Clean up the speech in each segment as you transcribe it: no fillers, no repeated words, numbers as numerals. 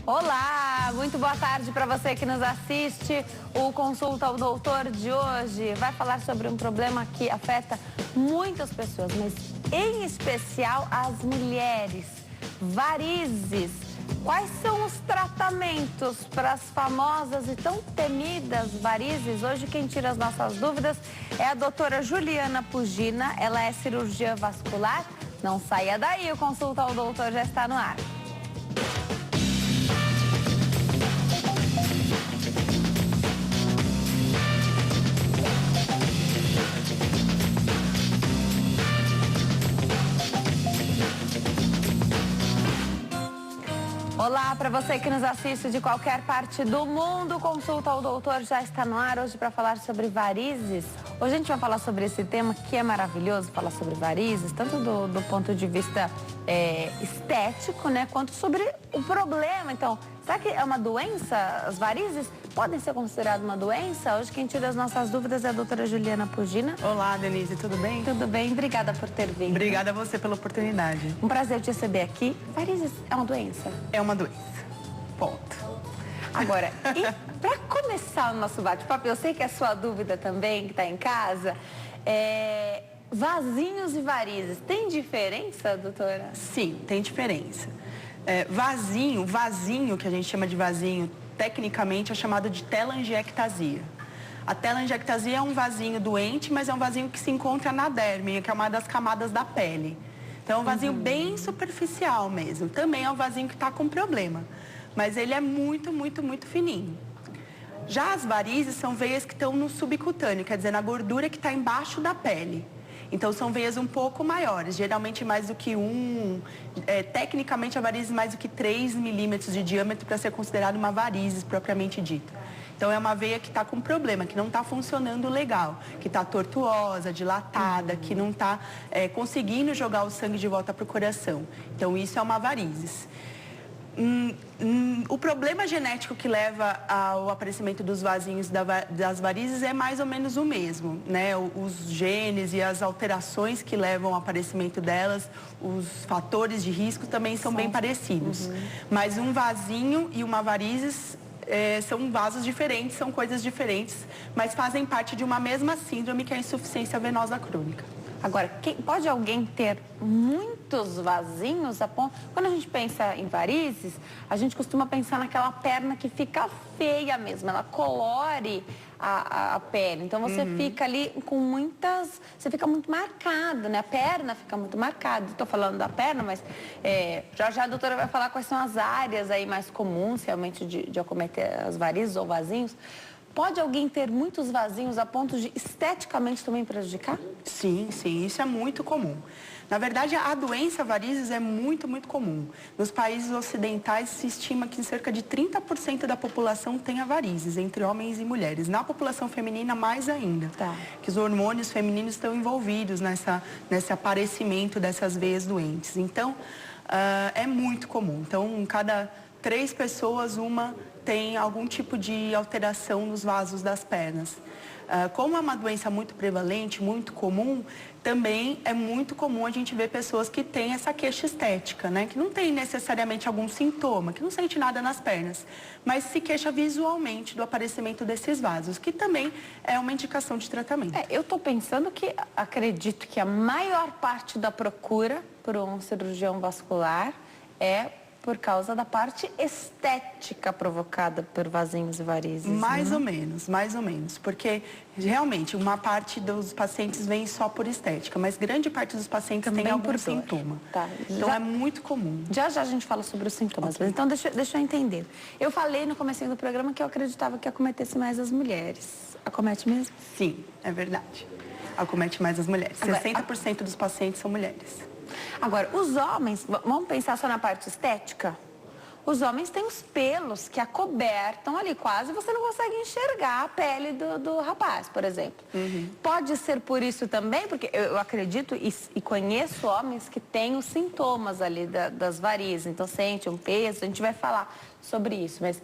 Olá, muito boa tarde para você que nos assiste. O Consulta ao Doutor de hoje vai falar sobre um problema que afeta muitas pessoas, mas em especial as mulheres. Varizes. Quais são os tratamentos para as famosas e tão temidas varizes? Hoje quem tira as nossas dúvidas é a doutora Juliana Pugina. Ela é cirurgiã vascular. Não saia daí, o Consulta ao Doutor já está no ar. Olá, para você que nos assiste de qualquer parte do mundo, Consulta ao Doutor já está no ar hoje para falar sobre varizes. Hoje a gente vai falar sobre esse tema que é maravilhoso, falar sobre varizes, tanto do ponto de vista estético, né, quanto sobre o problema. Então, será que é uma doença? As varizes podem ser consideradas uma doença? Hoje quem tira as nossas dúvidas é a doutora Juliana Pugina. Olá, Denise, tudo bem? Tudo bem, obrigada por ter vindo. Obrigada a você pela oportunidade. Um prazer te receber aqui. Varizes é uma doença? É uma doença. Ponto. Agora, e para começar o nosso bate-papo, eu sei que é a sua dúvida também, que está em casa, vasinhos e varizes, tem diferença, doutora? Sim, tem diferença. Vasinho, que a gente chama de vasinho, tecnicamente é chamado de telangiectasia. A telangiectasia é um vasinho doente, mas é um vasinho que se encontra na derme, que é uma das camadas da pele. Então, é um vasinho bem superficial mesmo. Também é um vasinho que está com problema, mas ele é muito, muito, muito fininho. Já as varizes são veias que estão no subcutâneo, quer dizer, na gordura que está embaixo da pele. Então, são veias um pouco maiores, geralmente mais do que tecnicamente a varize mais do que 3 milímetros de diâmetro para ser considerada uma varizes propriamente dita. Então, é uma veia que está com problema, que não está funcionando legal, que está tortuosa, dilatada, que não está conseguindo jogar o sangue de volta para o coração. Então, isso é uma varizes. O problema genético que leva ao aparecimento dos vasinhos das varizes é mais ou menos o mesmo, né? Os genes e as alterações que levam ao aparecimento delas, os fatores de risco também são bem parecidos. Mas um vasinho e uma varizes são vasos diferentes, são coisas diferentes, mas fazem parte de uma mesma síndrome que é a insuficiência venosa crônica. Agora, pode alguém ter muitos vasinhos? Quando a gente pensa em varizes, a gente costuma pensar naquela perna que fica feia mesmo, ela colore a pele. Então, você fica ali com você fica muito marcado, né? A perna fica muito marcada. Estou falando da perna, mas já a doutora vai falar quais são as áreas aí mais comuns, realmente, de acometer as varizes ou vasinhos. Pode alguém ter muitos vasinhos a ponto de esteticamente também prejudicar? Sim, isso é muito comum. Na verdade, a doença varizes é muito, muito comum. Nos países ocidentais, se estima que cerca de 30% da população tenha varizes, entre homens e mulheres. Na população feminina, mais ainda. Tá. Que os hormônios femininos estão envolvidos nesse aparecimento dessas veias doentes. Então, é muito comum. Então, cada 3 pessoas, uma tem algum tipo de alteração nos vasos das pernas. Como é uma doença muito prevalente, muito comum, também é muito comum a gente ver pessoas que têm essa queixa estética, né? Que não tem necessariamente algum sintoma, que não sente nada nas pernas, mas se queixa visualmente do aparecimento desses vasos, que também é uma indicação de tratamento. Eu estou pensando acredito que a maior parte da procura por um cirurgião vascular é por causa da parte estética provocada por vasinhos e varizes. Mais ou menos, porque realmente uma parte dos pacientes vem só por estética, mas grande parte dos pacientes também tem algum por sintoma. Tá. Então é muito comum. Já a gente fala sobre os sintomas, mas então deixa eu entender. Eu falei no comecinho do programa que eu acreditava que acometesse mais as mulheres. Acomete mesmo? Sim, é verdade. Acomete mais as mulheres. 60% dos pacientes são mulheres. Agora, os homens, vamos pensar só na parte estética? Os homens têm os pelos que acobertam ali quase, você não consegue enxergar a pele do rapaz, por exemplo. Pode ser por isso também, porque eu acredito e conheço homens que têm os sintomas ali das varizes, então sente um peso, a gente vai falar sobre isso, mas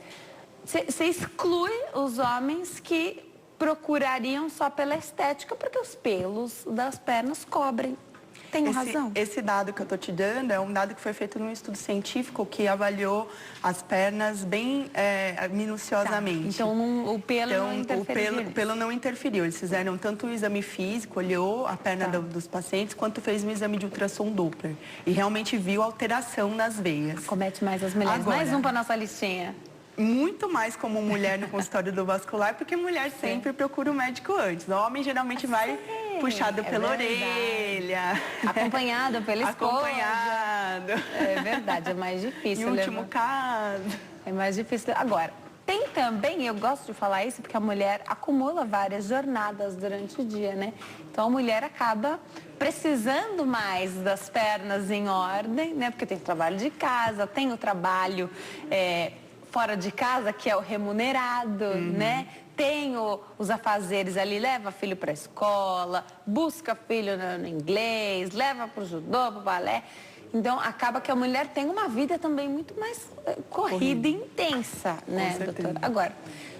você exclui os homens que procurariam só pela estética, porque os pelos das pernas cobrem. tenho razão? Esse dado que eu estou te dando é um dado que foi feito num estudo científico que avaliou as pernas bem minuciosamente. Tá. Então, o pelo não interferiu. O pelo não interferiu. Eles fizeram tanto o exame físico, olhou a perna dos pacientes, quanto fez um exame de ultrassom Doppler. E realmente viu alteração nas veias. Acomete mais as mulheres. Agora, mais um para nossa listinha. Muito mais como mulher no consultório do vascular, porque mulher sempre procura o médico antes. O homem geralmente vai puxado pela orelha. Acompanhado pela esposa. Acompanhado. É verdade, é mais difícil. Em último caso. É mais difícil. Agora, tem também, eu gosto de falar isso, porque a mulher acumula várias jornadas durante o dia, né? Então a mulher acaba precisando mais das pernas em ordem, né? Porque tem o trabalho de casa, tem o trabalho fora de casa, que é o remunerado, né? Tem os afazeres ali, leva filho para a escola, busca filho no inglês, leva para o judô, para o balé. Então, acaba que a mulher tem uma vida também muito mais corrida e intensa, né, doutora? Agora,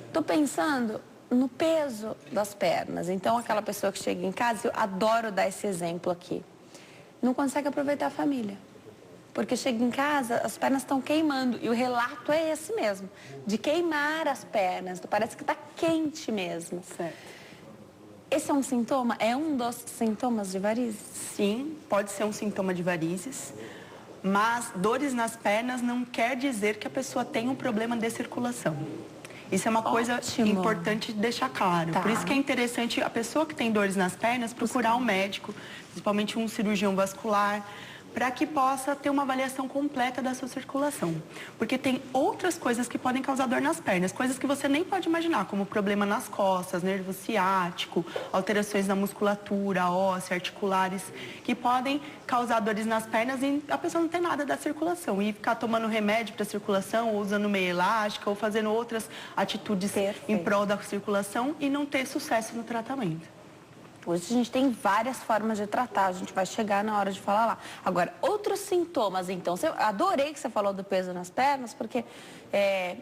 estou pensando no peso das pernas. Então, aquela pessoa que chega em casa, eu adoro dar esse exemplo aqui, não consegue aproveitar a família. Porque chega em casa, as pernas estão queimando. E o relato é esse mesmo, de queimar as pernas. Parece que está quente mesmo. Certo. Esse é um sintoma? É um dos sintomas de varizes? Sim, pode ser um sintoma de varizes. Mas dores nas pernas não quer dizer que a pessoa tem um problema de circulação. Isso é uma coisa importante de deixar claro. Por isso que é interessante a pessoa que tem dores nas pernas procurar um médico, principalmente um cirurgião vascular, para que possa ter uma avaliação completa da sua circulação. Porque tem outras coisas que podem causar dor nas pernas, coisas que você nem pode imaginar, como problema nas costas, nervo ciático, alterações na musculatura, óssea, articulares, que podem causar dores nas pernas e a pessoa não tem nada da circulação. E ficar tomando remédio para circulação, ou usando meia elástica, ou fazendo outras atitudes em prol da circulação e não ter sucesso no tratamento. Hoje a gente tem várias formas de tratar, a gente vai chegar na hora de falar lá. Agora, outros sintomas, então. Adorei que você falou do peso nas pernas, porque é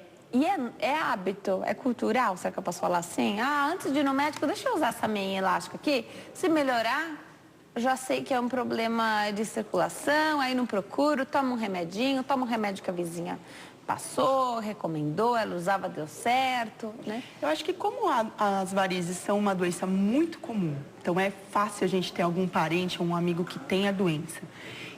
hábito, é cultural, será que eu posso falar assim? Antes de ir no médico, deixa eu usar essa meia elástica aqui. Se melhorar, já sei que é um problema de circulação, aí não procuro, toma um remedinho, toma um remédio que a vizinha passou, recomendou, ela usava, deu certo, né? Eu acho que como as varizes são uma doença muito comum, então é fácil a gente ter algum parente ou um amigo que tenha a doença.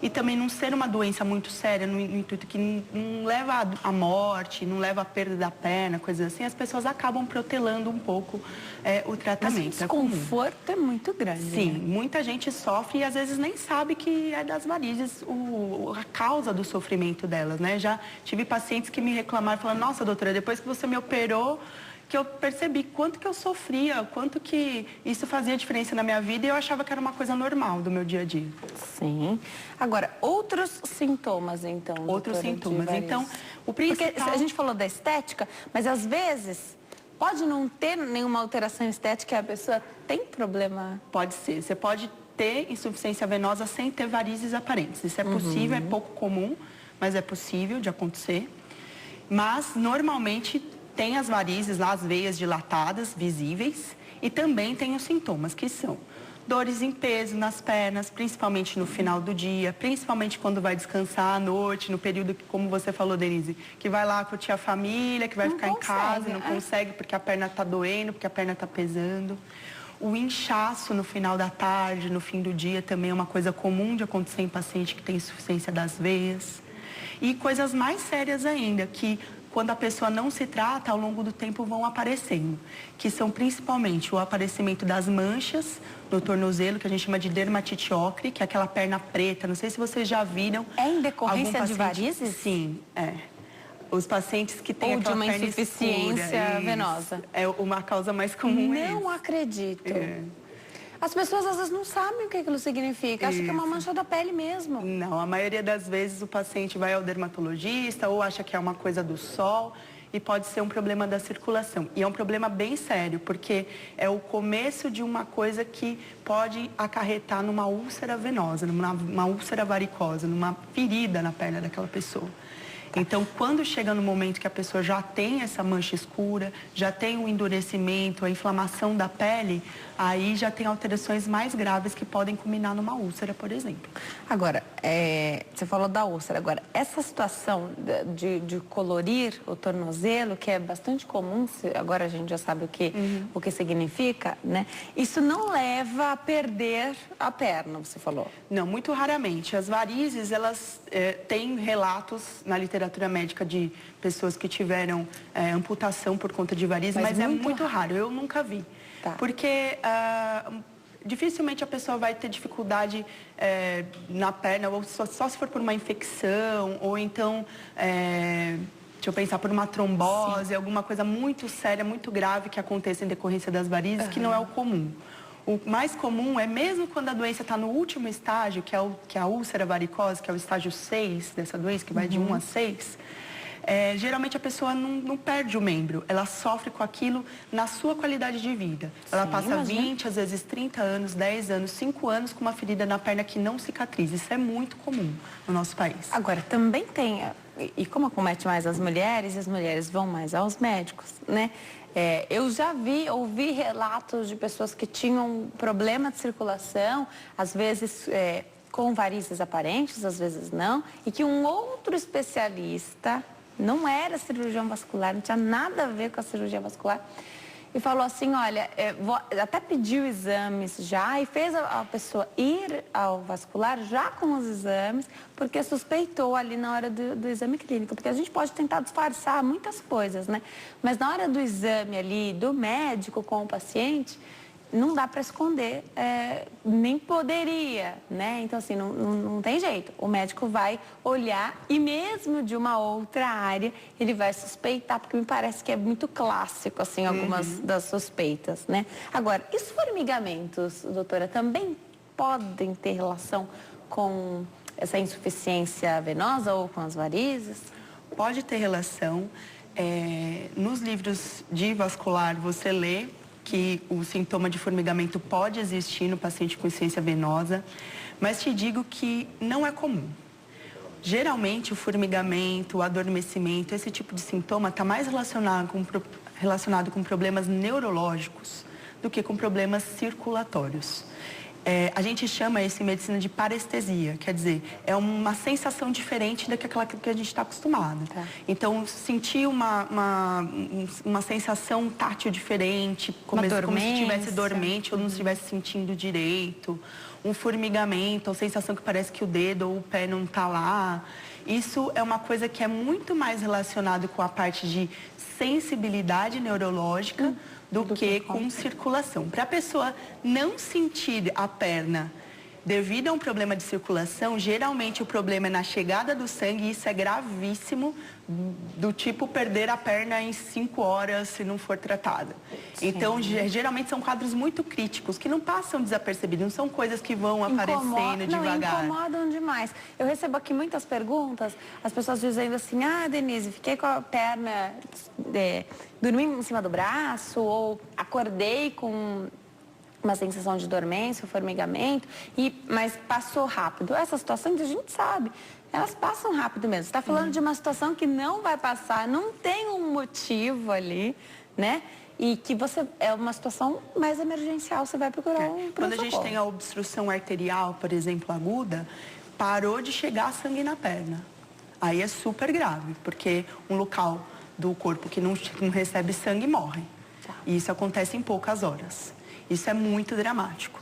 E também não ser uma doença muito séria, no intuito que não leva à morte, não leva à perda da perna, coisas assim, as pessoas acabam protelando um pouco o tratamento. Mas o desconforto é muito grande. Sim, né? Muita gente sofre e às vezes nem sabe que é das varizes a causa do sofrimento delas, né? Já tive pacientes que me reclamaram, falando, nossa, doutora, depois que você me operou, que eu percebi quanto que eu sofria, quanto que isso fazia diferença na minha vida e eu achava que era uma coisa normal do meu dia a dia. Sim. Agora, outros sintomas, então, Outros sintomas. Então, o principal... Porque a gente falou da estética, mas às vezes pode não ter nenhuma alteração estética e a pessoa tem problema? Pode ser. Você pode ter insuficiência venosa sem ter varizes aparentes. Isso é possível, é pouco comum, mas é possível de acontecer. Mas, normalmente, tem as varizes lá, as veias dilatadas, visíveis, e também tem os sintomas, que são dores em peso nas pernas, principalmente no final do dia, principalmente quando vai descansar à noite, no período que, como você falou, Denise, que vai lá curtir a família, que vai ficar em casa, não consegue porque a perna está doendo, porque a perna está pesando. O inchaço no final da tarde, no fim do dia, também é uma coisa comum de acontecer em paciente que tem insuficiência das veias. E coisas mais sérias ainda, que quando a pessoa não se trata, ao longo do tempo vão aparecendo, que são principalmente o aparecimento das manchas no tornozelo, que a gente chama de dermatite ocre, que é aquela perna preta. Não sei se vocês já viram. É em decorrência de varizes? Sim, é. Os pacientes que têm aquela perna escura. Ou de uma insuficiência venosa. É uma causa mais comum. Não acredito. As pessoas às vezes não sabem o que aquilo significa, acham que é uma mancha da pele mesmo. Não, a maioria das vezes o paciente vai ao dermatologista ou acha que é uma coisa do sol e pode ser um problema da circulação. E é um problema bem sério, porque é o começo de uma coisa que pode acarretar numa úlcera venosa, numa úlcera varicosa, numa ferida na perna daquela pessoa. Então, quando chega no momento que a pessoa já tem essa mancha escura, já tem o endurecimento, a inflamação da pele, aí já tem alterações mais graves que podem culminar numa úlcera, por exemplo. Agora, você falou da úlcera. Agora, essa situação de colorir o tornozelo, que é bastante comum, agora a gente já sabe o que significa, né? Isso não leva a perder a perna, você falou? Não, muito raramente. As varizes, elas têm relatos na literatura médica de pessoas que tiveram amputação por conta de varizes, mas é muito raro. Eu nunca vi. Tá. Porque dificilmente a pessoa vai ter dificuldade na perna, ou só se for por uma infecção, ou então, deixa eu pensar, por uma trombose, alguma coisa muito séria, muito grave que aconteça em decorrência das varizes, que não é o comum. O mais comum é, mesmo quando a doença está no último estágio, que é a úlcera varicose, que é o estágio 6 dessa doença, que vai de 1 a 6, geralmente a pessoa não perde o membro, ela sofre com aquilo na sua qualidade de vida. Ela passa 20, às vezes 30 anos, 10 anos, 5 anos com uma ferida na perna que não cicatriza. Isso é muito comum no nosso país. Agora, também tem, e como acomete mais as mulheres vão mais aos médicos, né? Eu já ouvi relatos de pessoas que tinham problema de circulação, às vezes com varizes aparentes, às vezes não, e que um outro especialista, não era cirurgião vascular, não tinha nada a ver com a cirurgia vascular, e falou assim, olha, até pediu exames já e fez a pessoa ir ao vascular já com os exames, porque suspeitou ali na hora do exame clínico, porque a gente pode tentar disfarçar muitas coisas, né? Mas na hora do exame ali, do médico com o paciente, não dá para esconder, nem poderia, né? Então, assim, não tem jeito. O médico vai olhar e mesmo de uma outra área, ele vai suspeitar, porque me parece que é muito clássico, assim, algumas das suspeitas, né? Agora, e os formigamentos, doutora, também podem ter relação com essa insuficiência venosa ou com as varizes? Pode ter relação. Nos livros de vascular, você lê que o sintoma de formigamento pode existir no paciente com insuficiência venosa, mas te digo que não é comum. Geralmente, o formigamento, o adormecimento, esse tipo de sintoma está mais relacionado com problemas neurológicos do que com problemas circulatórios. A gente chama isso em medicina de parestesia, quer dizer, é uma sensação diferente daquela que a gente está acostumado. Tá. Então, sentir uma sensação tátil diferente, como se estivesse dormente ou não estivesse sentindo direito, um formigamento, a sensação que parece que o dedo ou o pé não está lá. Isso é uma coisa que é muito mais relacionado com a parte de sensibilidade neurológica, do que com circulação. Para a pessoa não sentir a perna devido a um problema de circulação, geralmente o problema é na chegada do sangue e isso é gravíssimo, do tipo perder a perna em 5 horas se não for tratada. Sim. Então, geralmente são quadros muito críticos, que não passam desapercebidos, não são coisas que vão aparecendo devagar. Incomodam demais. Eu recebo aqui muitas perguntas, as pessoas dizendo assim, Denise, fiquei com a perna, dormi em cima do braço, ou acordei com uma sensação de dormência, formigamento, mas passou rápido. Essas situações a gente sabe, elas passam rápido mesmo. Você está falando de uma situação que não vai passar, não tem um motivo ali, né? E que é uma situação mais emergencial, você vai procurar um Quando a gente tem a obstrução arterial, por exemplo, aguda, parou de chegar sangue na perna. Aí é super grave, porque um local do corpo que não recebe sangue morre. E isso acontece em poucas horas. Isso é muito dramático.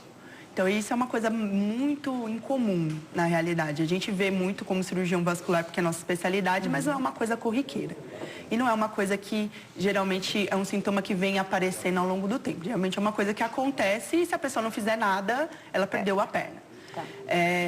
Então, isso é uma coisa muito incomum, na realidade. A gente vê muito como cirurgião vascular, porque é nossa especialidade, mas não é uma coisa corriqueira. E não é uma coisa que, geralmente, é um sintoma que vem aparecendo ao longo do tempo. Geralmente é uma coisa que acontece e, se a pessoa não fizer nada, ela perdeu a perna. Tá.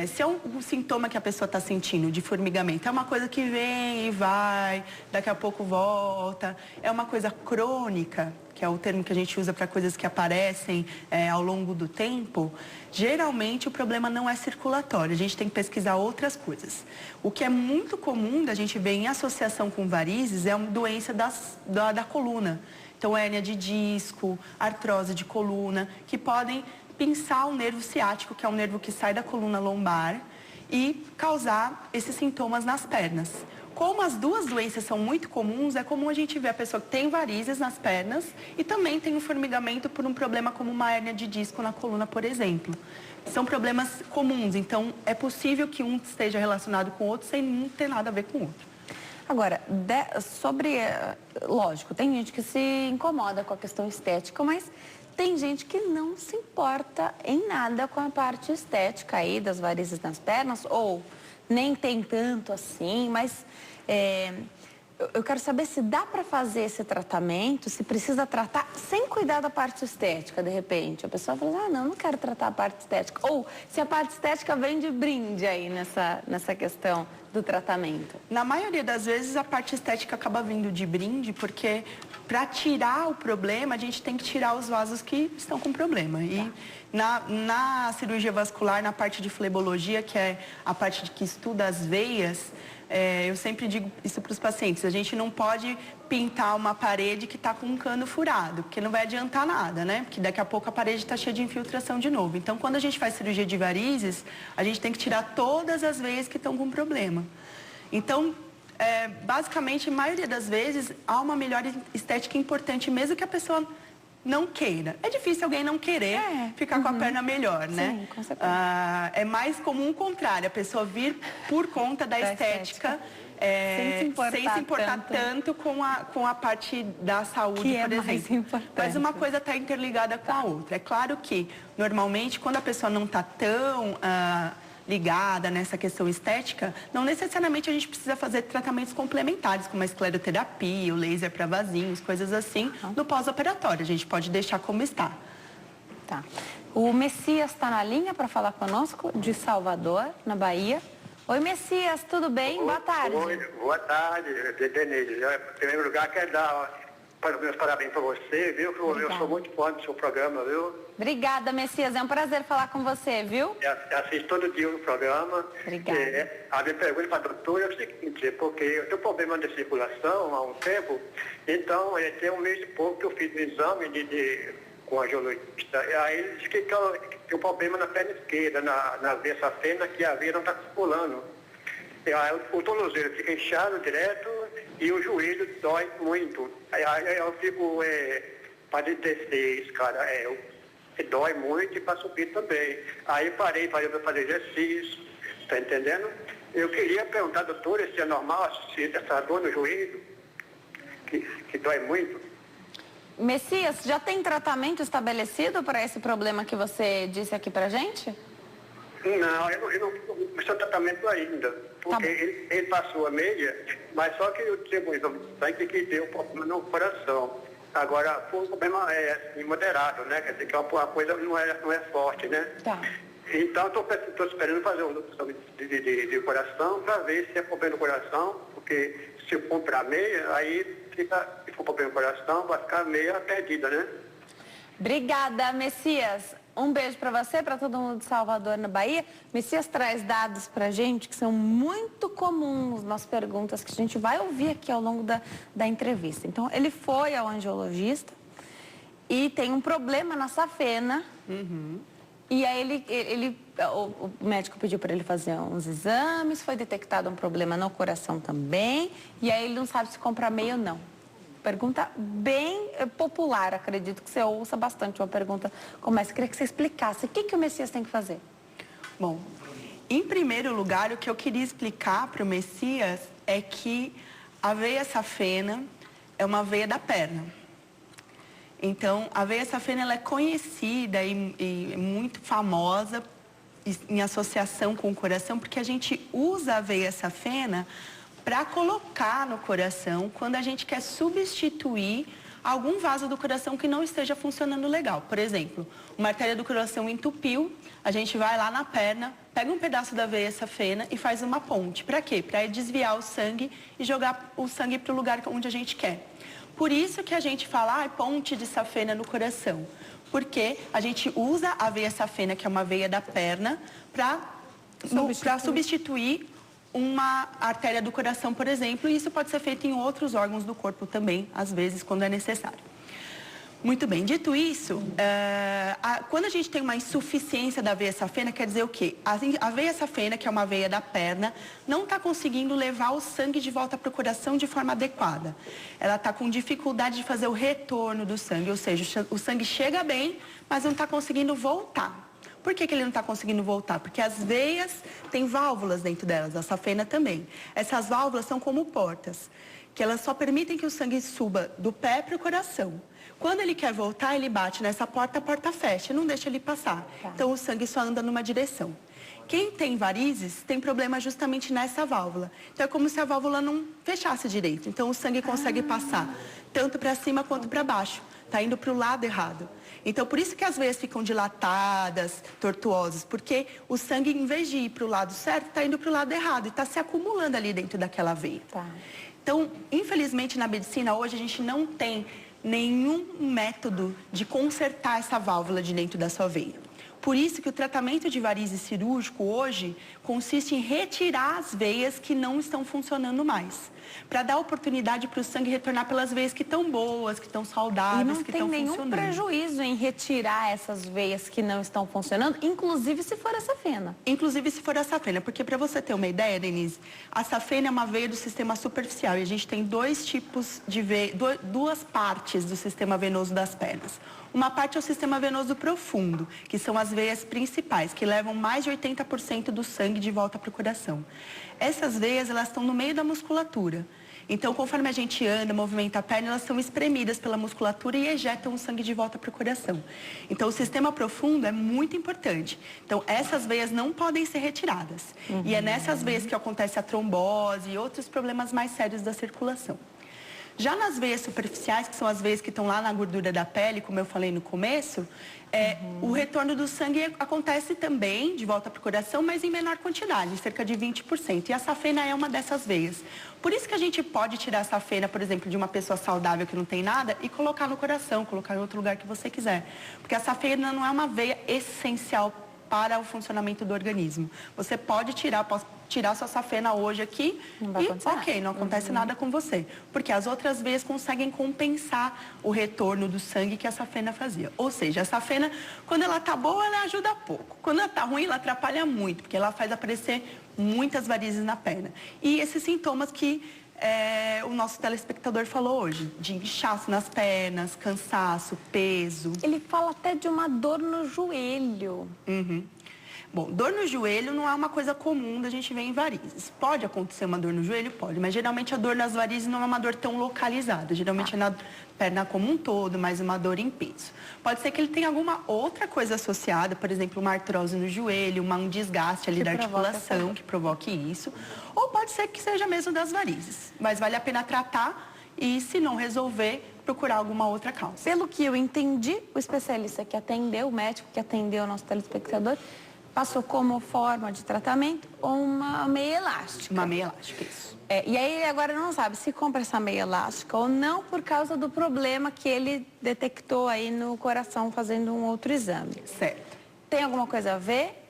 Se é um sintoma que a pessoa está sentindo de formigamento, é uma coisa que vem e vai, daqui a pouco volta. É uma coisa crônica, que é o termo que a gente usa para coisas que aparecem ao longo do tempo. Geralmente o problema não é circulatório, a gente tem que pesquisar outras coisas. O que é muito comum da gente ver em associação com varizes é uma doença da coluna. Então, hérnia de disco, artrose de coluna, que podem pinçar o nervo ciático, que é um nervo que sai da coluna lombar, e causar esses sintomas nas pernas. Como as duas doenças são muito comuns, é comum a gente ver a pessoa que tem varizes nas pernas e também tem um formigamento por um problema como uma hérnia de disco na coluna, por exemplo. São problemas comuns, então é possível que um esteja relacionado com o outro sem não ter nada a ver com o outro. Agora, lógico, tem gente que se incomoda com a questão estética, mas tem gente que não se importa em nada com a parte estética aí das varizes nas pernas, ou nem tem tanto assim, mas eu quero saber se dá para fazer esse tratamento, se precisa tratar sem cuidar da parte estética, de repente. A pessoa fala, não quero tratar a parte estética. Ou se a parte estética vem de brinde aí nessa questão do tratamento. Na maioria das vezes, a parte estética acaba vindo de brinde, porque para tirar o problema, a gente tem que tirar os vasos que estão com problema. E na cirurgia vascular, na parte de flebologia, que é a parte que estuda as veias, eu sempre digo isso para os pacientes, a gente não pode pintar uma parede que está com um cano furado, porque não vai adiantar nada, né? Porque daqui a pouco a parede está cheia de infiltração de novo. Então, quando a gente faz cirurgia de varizes, a gente tem que tirar todas as veias que estão com problema. Então, basicamente, a maioria das vezes, há uma melhora estética importante, mesmo que a pessoa não queira. É difícil alguém não querer ficar com a perna melhor, né? Sim, com certeza. É mais comum o contrário, a pessoa vir por conta da estética. Sem se importar tanto com a parte da saúde, que por exemplo. Mas uma coisa está interligada com a outra. É claro que, normalmente, quando a pessoa não está tão ligada nessa questão estética, não necessariamente a gente precisa fazer tratamentos complementares, como a escleroterapia, o laser para vasinhos, coisas assim, no pós-operatório. A gente pode deixar como está. Tá. O Messias está na linha para falar conosco, de Salvador, na Bahia. Oi, Messias, tudo bem? Boa tarde. Oi, boa tarde, Denise. Em primeiro lugar, quero dar meus parabéns para você, viu? Eu sou muito fã do seu programa, viu? Obrigada, Messias. É um prazer falar com você, viu? Eu assisto todo dia o programa. Obrigada. A minha pergunta para a doutora é o seguinte, porque eu tenho problema de circulação há um tempo, então tem um mês e pouco que eu fiz um exame com a geologista, e aí ele disse que tem um problema na perna esquerda, na veia safena, que a veia não está circulando. E aí, o tornozelo fica inchado direto e o joelho dói muito. Aí eu fico, para descer escada, dói muito e para subir também. Aí parei para fazer exercício, tá entendendo? Eu queria perguntar, doutora, se é normal se essa dor no joelho, que dói muito. Messias, já tem tratamento estabelecido para esse problema que você disse aqui pra gente? Não, eu não comecei o tratamento ainda, porque ele passou a meia, mas só que eu tive um exame de sangue que deu um problema no coração. Agora, foi um problema moderado, né? Quer dizer que a coisa não é forte, né? Tá. Então, estou esperando fazer um exame de coração para ver se é problema no coração, porque se eu comprar meia, aí se for problema no coração, vai ficar meia perdida, né? Obrigada, Messias. Um beijo para você, para todo mundo de Salvador, na Bahia. Messias traz dados para a gente que são muito comuns nas perguntas que a gente vai ouvir aqui ao longo da entrevista. Então, ele foi ao angiologista e tem um problema na safena. E aí o médico pediu para ele fazer uns exames, foi detectado um problema no coração também, e aí ele não sabe se comprar meia ou não. Pergunta bem popular, acredito que você ouça bastante uma pergunta como essa. Queria que você explicasse o que o Messias tem que fazer. Bom, em primeiro lugar, o que eu queria explicar para o Messias é que a veia safena é uma veia da perna. Então, a veia safena ela é conhecida e muito famosa em associação com o coração, porque a gente usa a veia safena para colocar no coração quando a gente quer substituir algum vaso do coração que não esteja funcionando legal. Por exemplo, uma artéria do coração entupiu, a gente vai lá na perna, pega um pedaço da veia safena e faz uma ponte. Para quê? Para desviar o sangue e jogar o sangue para o lugar onde a gente quer. Por isso que a gente fala, ponte de safena no coração. Porque a gente usa a veia safena, que é uma veia da perna, para substituir uma artéria do coração, por exemplo, e isso pode ser feito em outros órgãos do corpo também, às vezes, quando é necessário. Muito bem, dito isso, quando a gente tem uma insuficiência da veia safena, quer dizer o quê? A veia safena, que é uma veia da perna, não está conseguindo levar o sangue de volta para o coração de forma adequada. Ela está com dificuldade de fazer o retorno do sangue, ou seja, o sangue chega bem, mas não está conseguindo voltar. Por que ele não está conseguindo voltar? Porque as veias têm válvulas dentro delas, a safena também. Essas válvulas são como portas, que elas só permitem que o sangue suba do pé para o coração. Quando ele quer voltar, ele bate nessa porta, a porta fecha, não deixa ele passar. Tá. Então, o sangue só anda numa direção. Quem tem varizes tem problema justamente nessa válvula. Então, é como se a válvula não fechasse direito. Então, o sangue consegue passar tanto para cima quanto para baixo. Está indo para o lado errado. Então, por isso que as veias ficam dilatadas, tortuosas. Porque o sangue, em vez de ir para o lado certo, está indo para o lado errado. E está se acumulando ali dentro daquela veia. Tá. Então, infelizmente, na medicina, hoje, a gente não tem nenhum método de consertar essa válvula de dentro da sua veia. Por isso que o tratamento de varizes cirúrgico hoje consiste em retirar as veias que não estão funcionando mais, para dar oportunidade para o sangue retornar pelas veias que estão boas, que estão saudáveis, que estão funcionando. E não tem nenhum prejuízo em retirar essas veias que não estão funcionando, inclusive se for a safena. Inclusive se for a safena, porque para você ter uma ideia, Denise, a safena é uma veia do sistema superficial e a gente tem dois tipos de veia, duas partes do sistema venoso das pernas. Uma parte é o sistema venoso profundo, que são as veias principais, que levam mais de 80% do sangue de volta para o coração. Essas veias, elas estão no meio da musculatura. Então, conforme a gente anda, movimenta a perna, elas são espremidas pela musculatura e ejetam o sangue de volta para o coração. Então, o sistema profundo é muito importante. Então, essas veias não podem ser retiradas. E é nessas veias que acontece a trombose e outros problemas mais sérios da circulação. Já nas veias superficiais, que são as veias que estão lá na gordura da pele, como eu falei no começo, o retorno do sangue acontece também de volta para o coração, mas em menor quantidade, cerca de 20%. E a safena é uma dessas veias. Por isso que a gente pode tirar a safena, por exemplo, de uma pessoa saudável que não tem nada e colocar no coração, colocar em outro lugar que você quiser. Porque a safena não é uma veia essencial para o funcionamento do organismo. Você pode posso tirar sua safena hoje aqui e ok, não acontece nada com você. Porque as outras veias conseguem compensar o retorno do sangue que a safena fazia. Ou seja, a safena, quando ela tá boa, ela ajuda pouco. Quando ela tá ruim, ela atrapalha muito, porque ela faz aparecer muitas varizes na perna. E esses sintomas que o nosso telespectador falou hoje, de inchaço nas pernas, cansaço, peso. Ele fala até de uma dor no joelho. Bom, dor no joelho não é uma coisa comum da gente ver em varizes. Pode acontecer uma dor no joelho? Pode, mas geralmente a dor nas varizes não é uma dor tão localizada. Geralmente é na perna como um todo, mas uma dor em peso. Pode ser que ele tenha alguma outra coisa associada, por exemplo, uma artrose no joelho, um desgaste ali da articulação que provoque isso. Ou pode ser que seja mesmo das varizes. Mas vale a pena tratar e, se não resolver, procurar alguma outra causa. Pelo que eu entendi, o especialista que atendeu, o médico que atendeu o nosso telespectador, passou como forma de tratamento uma meia elástica. Uma meia elástica, isso. E aí ele agora não sabe se compra essa meia elástica ou não por causa do problema que ele detectou aí no coração fazendo um outro exame. Certo. Tem alguma coisa a ver?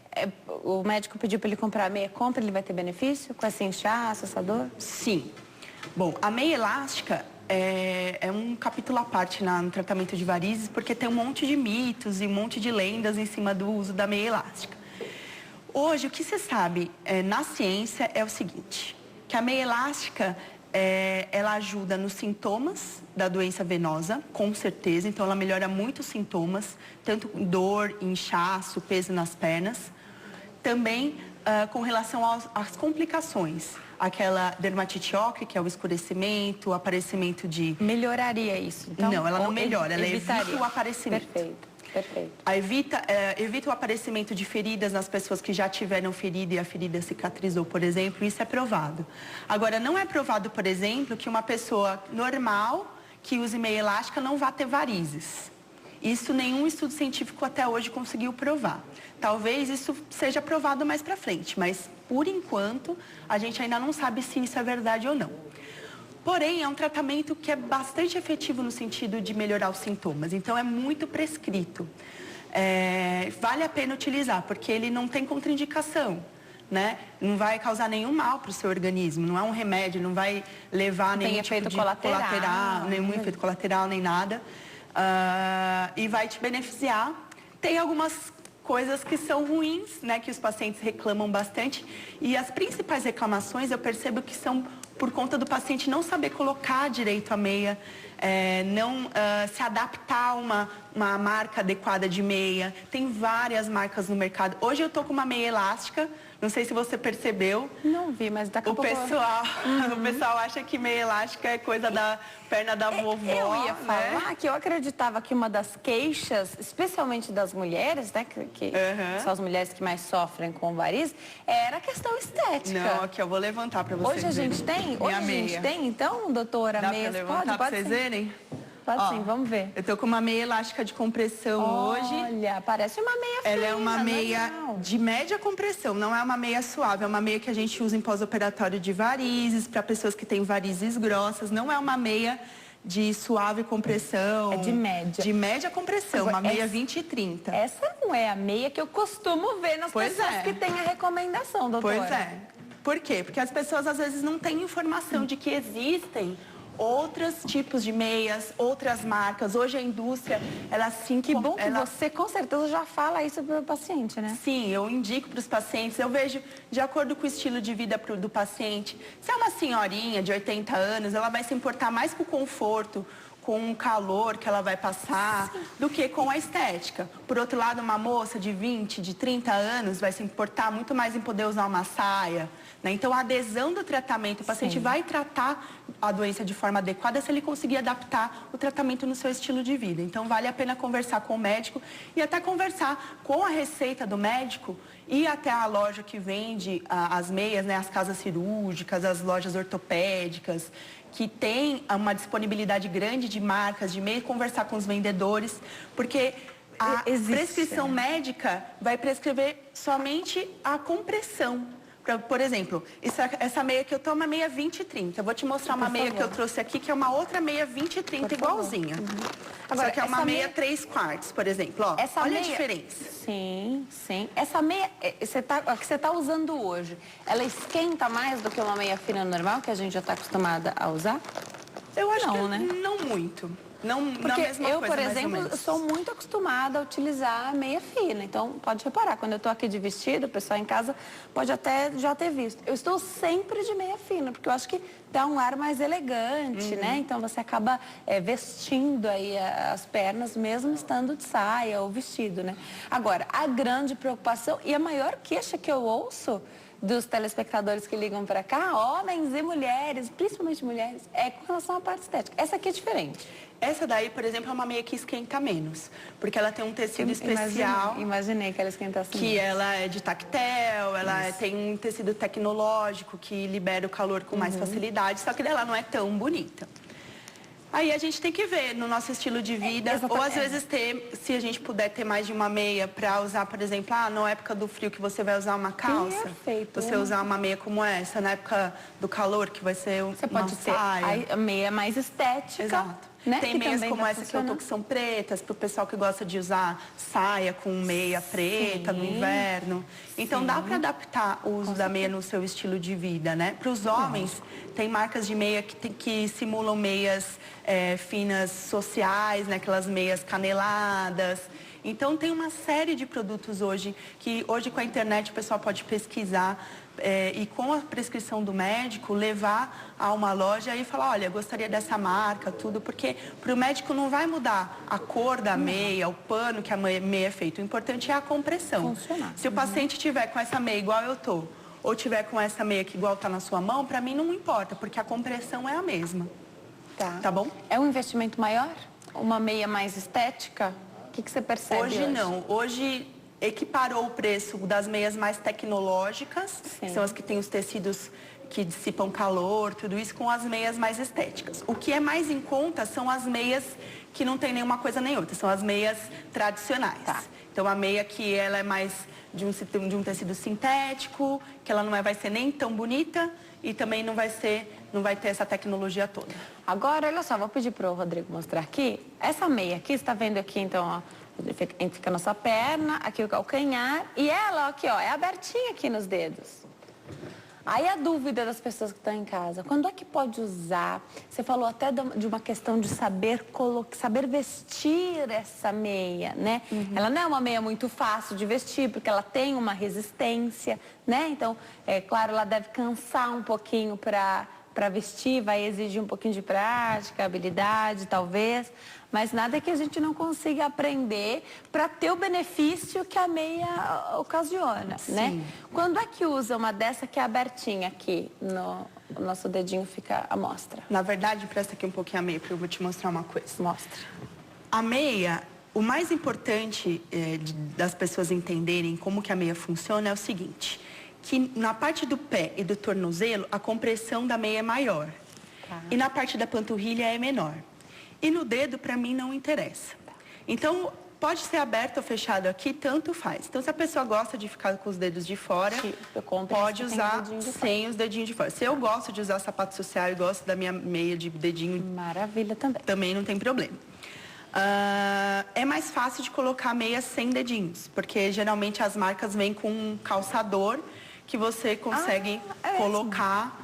O médico pediu para ele comprar a meia, compra, ele vai ter benefício com esse inchaço, essa dor? Sim. Bom, a meia elástica é um capítulo à parte no tratamento de varizes, porque tem um monte de mitos e um monte de lendas em cima do uso da meia elástica. Hoje, o que se sabe na ciência é o seguinte, que a meia elástica, ela ajuda nos sintomas da doença venosa, com certeza. Então, ela melhora muito os sintomas, tanto dor, inchaço, peso nas pernas. Também com relação às complicações. Aquela dermatite ocre, que é o escurecimento, o aparecimento de... Melhoraria isso? Então, não, ela não melhora, ela evita o aparecimento. Perfeito. Perfeito. Evita o aparecimento de feridas nas pessoas que já tiveram ferida e a ferida cicatrizou, por exemplo. Isso é provado. Agora, não é provado, por exemplo, que uma pessoa normal que use meia elástica não vá ter varizes. Isso nenhum estudo científico até hoje conseguiu provar. Talvez isso seja provado mais para frente, mas, por enquanto, a gente ainda não sabe se isso é verdade ou não. Porém, é um tratamento que é bastante efetivo no sentido de melhorar os sintomas. Então, é muito prescrito. Vale a pena utilizar, porque ele não tem contraindicação, né? Não vai causar nenhum mal para o seu organismo. Não é um remédio, não vai levar nenhum tipo de colateral, nenhum efeito colateral, nem nada. e vai te beneficiar. Tem algumas coisas que são ruins, né, que os pacientes reclamam bastante, e as principais reclamações eu percebo que são por conta do paciente não saber colocar direito a meia, não se adaptar a uma marca adequada de meia. Tem várias marcas no mercado. Hoje eu tô com uma meia elástica, não sei se você percebeu. Não vi, mas daqui a pouco... O pessoal acha que meia elástica é coisa da perna da vovó. Eu ia falar que eu acreditava que uma das queixas, especialmente das mulheres, né, que são as mulheres que mais sofrem com varizes, era a questão estética. Não, aqui eu vou levantar para vocês. Hoje a gente tem? Hoje a gente tem, então, doutora, dá meias? Dá para levantar para vocês verem? Pode sim, vamos ver. Eu tô com uma meia elástica de compressão hoje. Olha, parece uma meia fina. Ela é uma meia legal. de média compressão, não é uma meia suave. É uma meia que a gente usa em pós-operatório de varizes, para pessoas que têm varizes grossas. Não é uma meia de suave compressão. É de média. De média compressão, agora, uma meia 20 e 30. Essa não é a meia que eu costumo ver nas pessoas que têm a recomendação, doutora. Pois é. Por quê? Porque as pessoas às vezes não têm informação de que existem outros tipos de meias, outras marcas. Hoje a indústria, ela sim... Que bom que você com certeza já fala isso para o paciente, né? Sim, eu indico para os pacientes, eu vejo de acordo com o estilo de vida do paciente. Se é uma senhorinha de 80 anos, ela vai se importar mais com o conforto, com o calor que ela vai passar, do que com a estética. Por outro lado, uma moça de 20, de 30 anos vai se importar muito mais em poder usar uma saia, né? Então, a adesão do tratamento, o paciente vai tratar a doença de forma adequada se ele conseguir adaptar o tratamento no seu estilo de vida. Então, vale a pena conversar com o médico e até conversar com a receita do médico e até a loja que vende as meias, né? As casas cirúrgicas, as lojas ortopédicas, que tem uma disponibilidade grande de marcas, de meio, conversar com os vendedores, porque a prescrição médica vai prescrever somente a compressão. Por exemplo, essa meia que eu tô é uma meia 20 e 30. Eu vou te mostrar uma meia que eu trouxe aqui, que é uma outra meia 20 e 30 igualzinha. Agora, só que é uma meia 3/4, por exemplo. Ó, olha a diferença. Sim, sim. Essa meia, a que você tá usando hoje, ela esquenta mais do que uma meia fina normal, que a gente já está acostumada a usar? Eu acho que né? Não muito. Não, porque mesma eu, coisa, por exemplo, sou muito acostumada a utilizar meia fina. Então, pode reparar, quando eu estou aqui de vestido, o pessoal em casa pode até já ter visto. Eu estou sempre de meia fina, porque eu acho que dá um ar mais elegante, né? Então, você acaba vestindo aí as pernas, mesmo estando de saia ou vestido, né? Agora, a grande preocupação e a maior queixa que eu ouço dos telespectadores que ligam para cá, homens e mulheres, principalmente mulheres, é com relação à parte estética. Essa aqui é diferente. Essa daí, por exemplo, é uma meia que esquenta menos, porque ela tem um tecido especial. Imaginei que ela esquentasse menos. Que ela é de tactel, ela tem um tecido tecnológico que libera o calor com mais facilidade, só que ela não é tão bonita. Aí a gente tem que ver no nosso estilo de vida, ou às vezes se a gente puder ter mais de uma meia para usar, por exemplo, na época do frio que você vai usar uma calça, perfeito, você usar uma meia como essa, na época do calor que vai ser você pode ter a meia mais estética. Exato. Né? Tem meias como essa que eu tô, que são pretas, pro pessoal que gosta de usar saia com meia preta no inverno. Então dá para adaptar o uso da meia no seu estilo de vida, né? Para os homens, tem marcas de meia que simulam meias finas sociais, né? Aquelas meias caneladas. Então tem uma série de produtos hoje, que hoje com a internet o pessoal pode pesquisar e com a prescrição do médico levar a uma loja e falar, olha, gostaria dessa marca, tudo, porque para o médico não vai mudar a cor da meia, o pano que a meia é feito. O importante é a compressão. Se o paciente tiver com essa meia igual eu tô, ou tiver com essa meia que igual tá na sua mão, para mim não importa, porque a compressão é a mesma. Tá bom? É um investimento maior? Uma meia mais estética? O que você percebe hoje? Hoje não. Hoje equiparou o preço das meias mais tecnológicas, que são as que têm os tecidos que dissipam calor, tudo isso, com as meias mais estéticas. O que é mais em conta são as meias que não tem nenhuma coisa nem outra, são as meias tradicionais. Então, a meia que ela é mais de um tecido sintético, que ela não vai ser nem tão bonita e também não vai ter essa tecnologia toda. Agora, olha só, vou pedir para o Rodrigo mostrar aqui. Essa meia aqui, você está vendo aqui, então, ó, fica a nossa perna, aqui o calcanhar, e ela, aqui, ó, é abertinha aqui nos dedos. Aí a dúvida das pessoas que estão em casa, quando é que pode usar? Você falou até de uma questão de saber vestir essa meia, né? Ela não é uma meia muito fácil de vestir, porque ela tem uma resistência, né? Então, é claro, ela deve cansar um pouquinho para vestir, vai exigir um pouquinho de prática, habilidade, talvez. Mas nada que a gente não consiga aprender para ter o benefício que a meia ocasiona, né? Quando é que usa uma dessa que é abertinha aqui, o nosso dedinho fica à mostra? Na verdade, presta aqui um pouquinho a meia, porque eu vou te mostrar uma coisa. Mostra. A meia, o mais importante das pessoas entenderem como que a meia funciona é o seguinte, que na parte do pé e do tornozelo, a compressão da meia é maior. Tá. E na parte da panturrilha é menor. E no dedo, para mim, não interessa. Então, pode ser aberto ou fechado aqui, tanto faz. Então, se a pessoa gosta de ficar com os dedos de fora, pode usar sem os dedinhos de fora. Se eu gosto de usar sapato social e gosto da minha meia de dedinho... Maravilha também. Também não tem problema. É mais fácil de colocar meia sem dedinhos, porque geralmente as marcas vêm com um calçador que você consegue colocar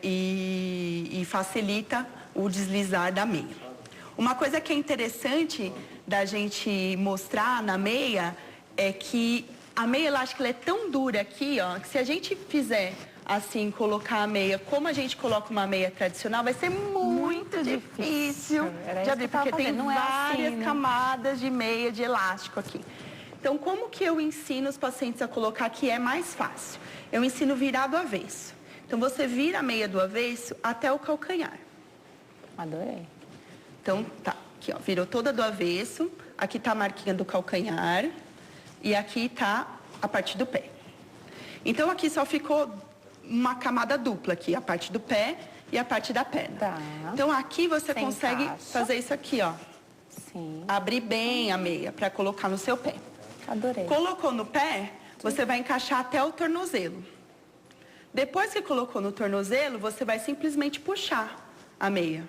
e facilita o deslizar da meia. Uma coisa que é interessante da gente mostrar na meia é que a meia elástica ela é tão dura aqui, ó, que se a gente fizer assim, colocar a meia como a gente coloca uma meia tradicional, vai ser muito difícil de abrir, porque tem várias camadas de meia de elástico aqui. Então, como que eu ensino os pacientes a colocar que é mais fácil? Eu ensino virar do avesso. Então, você vira a meia do avesso até o calcanhar. Adorei. Então, tá. Aqui, ó. Virou toda do avesso. Aqui tá a marquinha do calcanhar. E aqui tá a parte do pé. Então, aqui só ficou uma camada dupla aqui. A parte do pé e a parte da perna. Tá. Então, aqui você consegue fazer isso aqui, ó. Sim. Abrir bem a meia para colocar no seu pé. Adorei. Colocou no pé, você vai encaixar até o tornozelo. Depois que colocou no tornozelo, você vai simplesmente puxar a meia.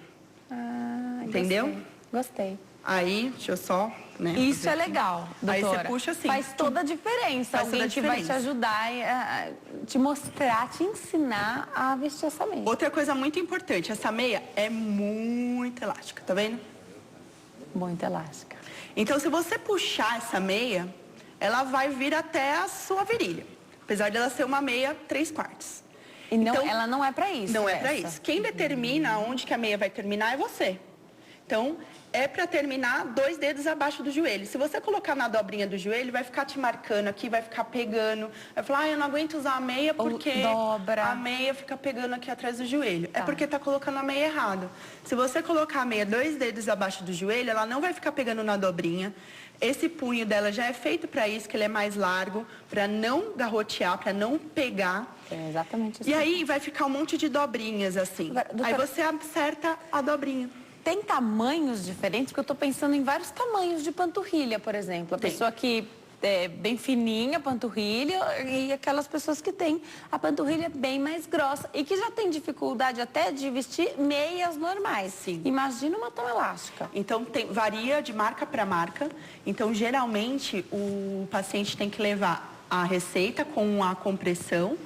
Entendeu? Gostei. Aí, deixa eu só... Né, isso é legal, doutora. Aí você puxa assim. Faz toda a diferença. Alguém que vai te ajudar, te mostrar, te ensinar a vestir essa meia. Outra coisa muito importante, essa meia é muito elástica, tá vendo? Muito elástica. Então, se você puxar essa meia, ela vai vir até a sua virilha. Apesar dela ser uma meia 3/4. E não, então, ela não é pra isso. Não é pra isso. Quem determina onde que a meia vai terminar é você. Então, é para terminar 2 dedos abaixo do joelho. Se você colocar na dobrinha do joelho, vai ficar te marcando aqui, vai ficar pegando. Vai falar, eu não aguento usar a meia porque a meia fica pegando aqui atrás do joelho. Tá. É porque tá colocando a meia errado. Se você colocar a meia 2 dedos abaixo do joelho, ela não vai ficar pegando na dobrinha. Esse punho dela já é feito para isso, que ele é mais largo, para não garrotear, para não pegar. É exatamente isso. E aí vai ficar um monte de dobrinhas assim. Aí você acerta a dobrinha. Tem tamanhos diferentes? Porque eu tô pensando em vários tamanhos de panturrilha, por exemplo. A pessoa que é bem fininha, panturrilha, e aquelas pessoas que têm a panturrilha bem mais grossa e que já tem dificuldade até de vestir meias normais. Sim. Imagina uma tão elástica. Então, varia de marca para marca. Então, geralmente, o paciente tem que levar a receita com a compressão.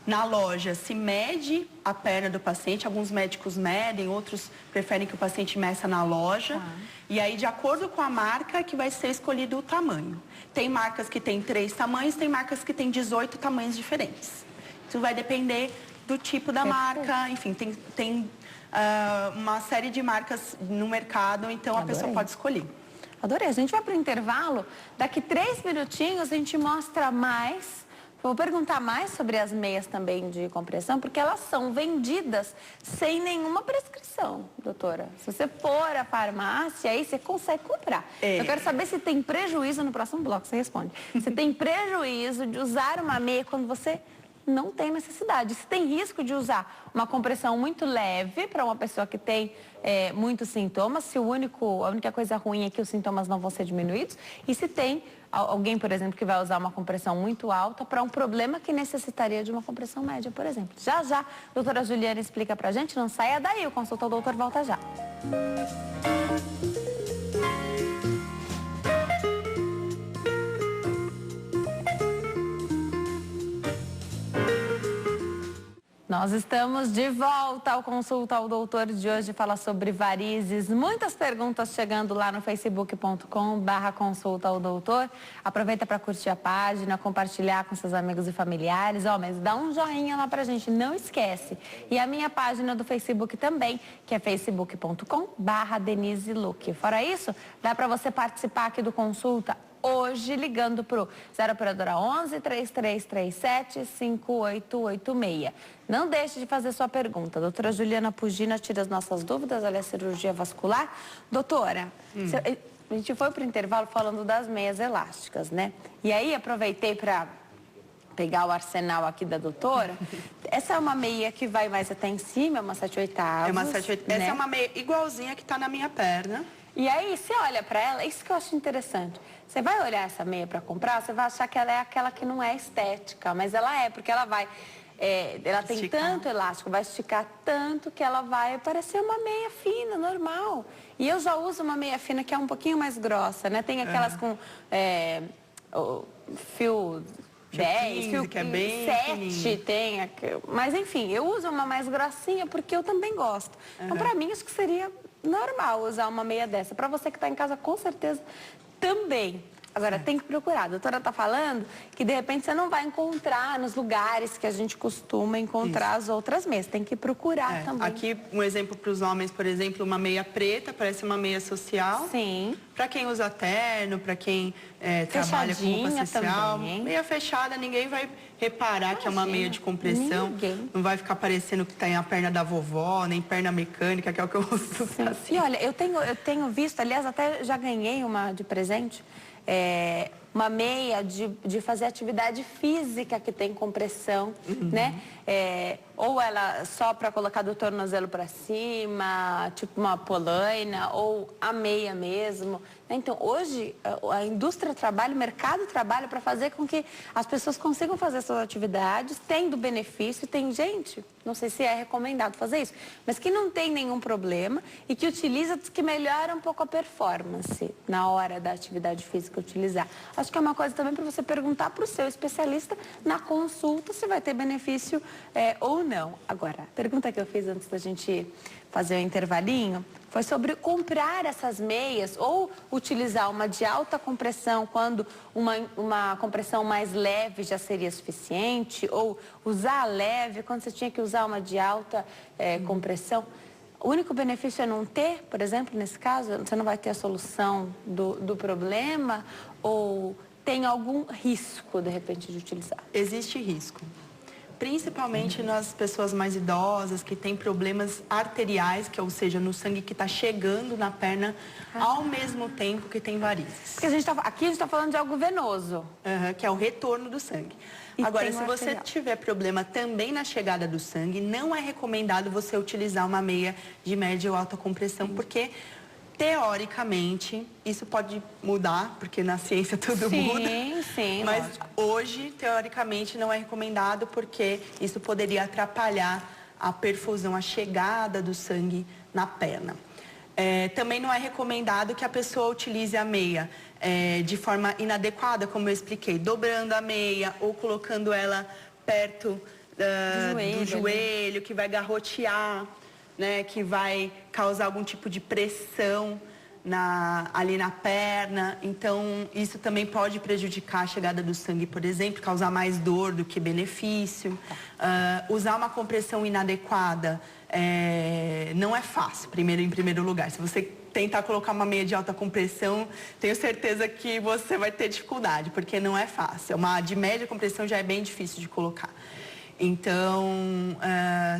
Na loja, se mede a perna do paciente, alguns médicos medem, outros preferem que o paciente meça na loja. Ah. E aí, de acordo com a marca, que vai ser escolhido o tamanho. Tem marcas que tem 3 tamanhos, tem marcas que tem 18 tamanhos diferentes. Isso vai depender do tipo da marca, enfim, tem uma série de marcas no mercado, então a pessoa pode escolher. Adorei. A gente vai para o intervalo, daqui 3 minutinhos a gente mostra mais. Vou perguntar mais sobre as meias também de compressão, porque elas são vendidas sem nenhuma prescrição, doutora. Se você for à farmácia, aí você consegue comprar. Eu quero saber se tem prejuízo, no próximo bloco você responde, se tem prejuízo de usar uma meia quando você não tem necessidade. Se tem risco de usar uma compressão muito leve para uma pessoa que tem muitos sintomas, se a única coisa ruim é que os sintomas não vão ser diminuídos, e se tem alguém, por exemplo, que vai usar uma compressão muito alta para um problema que necessitaria de uma compressão média, por exemplo. Já, a doutora Juliana explica pra gente, não saia daí, o consultor doutor volta já. Nós estamos de volta ao Consulta ao Doutor de hoje, fala sobre varizes. Muitas perguntas chegando lá no facebook.com/consulta ao doutor. Aproveita para curtir a página, compartilhar com seus amigos e familiares. Mas dá um joinha lá pra gente, não esquece. E a minha página do Facebook também, que é facebook.com/Denise Luque. Fora isso, dá para você participar aqui do Consulta hoje ligando pro 0 operadora 11 3337 5886. Não deixe de fazer sua pergunta. Doutora Juliana Pugina tira as nossas dúvidas, ela é cirurgia vascular. Doutora, a gente foi pro intervalo falando das meias elásticas, né? E aí aproveitei para pegar o arsenal aqui da doutora. Essa é uma meia que vai mais até em cima, é uma 7/8. É uma 7/8. Né? Essa é uma meia igualzinha que tá na minha perna. E aí, você olha para ela, isso que eu acho interessante. Você vai olhar essa meia para comprar, você vai achar que ela é aquela que não é estética, mas ela é, porque ela vai... ela tem esticar. tanto elástico, vai esticar tanto que ela vai parecer uma meia fina, normal. E eu já uso uma meia fina que é um pouquinho mais grossa, né? Tem aquelas com fio 10, 15, fio que é bem 7, tem. Mas enfim, eu uso uma mais grossinha porque eu também gosto. Então, para mim, acho que seria normal usar uma meia dessa. Para você que está em casa, com certeza, também. Agora, tem que procurar. A doutora está falando que, de repente, você não vai encontrar nos lugares que a gente costuma encontrar as outras meias. Tem que procurar também. Aqui, um exemplo para os homens, por exemplo, uma meia preta, parece uma meia social. Sim. Para quem usa terno, para quem trabalha com roupa social. Também. Meia fechada, ninguém vai reparar que é uma meia de compressão. Ninguém. Não vai ficar parecendo que tem a perna da vovó, nem perna mecânica, que é o que eu uso. Assim. E olha, eu tenho visto, aliás, até já ganhei uma de presente, uma meia de fazer atividade física que tem compressão, né? Ou ela só para colocar do tornozelo para cima, tipo uma polaina, ou a meia mesmo. Então, hoje, a indústria trabalha, o mercado trabalha para fazer com que as pessoas consigam fazer suas atividades, tendo benefício. Tem gente, não sei se é recomendado fazer isso, mas que não tem nenhum problema e que utiliza, que melhora um pouco a performance na hora da atividade física utilizar. Acho que é uma coisa também para você perguntar para o seu especialista na consulta se vai ter benefício ou não. Agora, a pergunta que eu fiz antes da gente fazer o intervalinho foi sobre comprar essas meias ou utilizar uma de alta compressão quando uma compressão mais leve já seria suficiente, ou usar a leve quando você tinha que usar uma de alta compressão. O único benefício é não ter, por exemplo, nesse caso, você não vai ter a solução do problema, ou tem algum risco, de repente, de utilizar? Existe risco. Principalmente nas pessoas mais idosas, que têm problemas arteriais, ou seja, no sangue que está chegando na perna ao mesmo tempo que tem varizes. Porque aqui a gente está falando de algo venoso. Que é o retorno do sangue. E agora, tem se o você arterial. tiver problema também na chegada do sangue, não é recomendado você utilizar uma meia de média ou alta compressão, porque... teoricamente, isso pode mudar, porque na ciência tudo muda. Sim, mas lógico. hoje, teoricamente, não é recomendado, porque isso poderia atrapalhar a perfusão, a chegada do sangue na perna. Também não é recomendado que a pessoa utilize a meia de forma inadequada, como eu expliquei, dobrando a meia ou colocando ela perto do joelho, que vai garrotear. Né, que vai causar algum tipo de pressão ali na perna. Então, isso também pode prejudicar a chegada do sangue, por exemplo, causar mais dor do que benefício. Usar uma compressão inadequada não é fácil, em primeiro lugar. Se você tentar colocar uma meia de alta compressão, tenho certeza que você vai ter dificuldade, porque não é fácil. Uma de média compressão já é bem difícil de colocar. Então,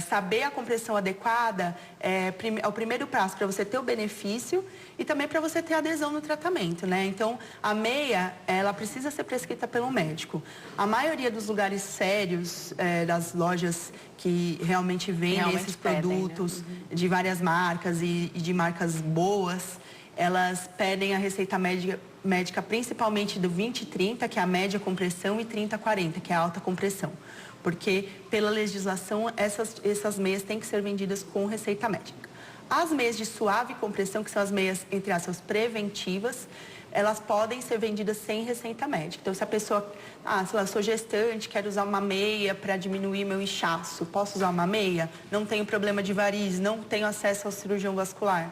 saber a compressão adequada é o primeiro passo para você ter o benefício e também para você ter adesão no tratamento, né? Então, a meia, ela precisa ser prescrita pelo médico. A maioria dos lugares sérios, das lojas que realmente vendem esses produtos, né? De várias marcas e de marcas boas, elas pedem a receita médica principalmente do 20/30, que é a média compressão, e 30/40, que é a alta compressão. Porque, pela legislação, essas meias têm que ser vendidas com receita médica. As meias de suave compressão, que são as meias, entre aspas, preventivas, elas podem ser vendidas sem receita médica. Então, se a pessoa, sei lá, sou gestante, quero usar uma meia para diminuir meu inchaço, posso usar uma meia? Não tenho problema de varizes, não tenho acesso ao cirurgião vascular.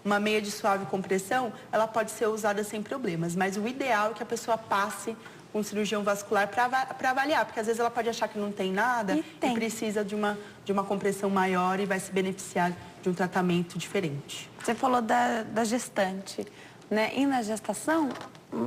Uma meia de suave compressão, ela pode ser usada sem problemas, mas o ideal é que a pessoa passe um cirurgião vascular para avaliar, porque às vezes ela pode achar que não tem nada e precisa de uma compressão maior e vai se beneficiar de um tratamento diferente. Você falou da gestante, né? E na gestação,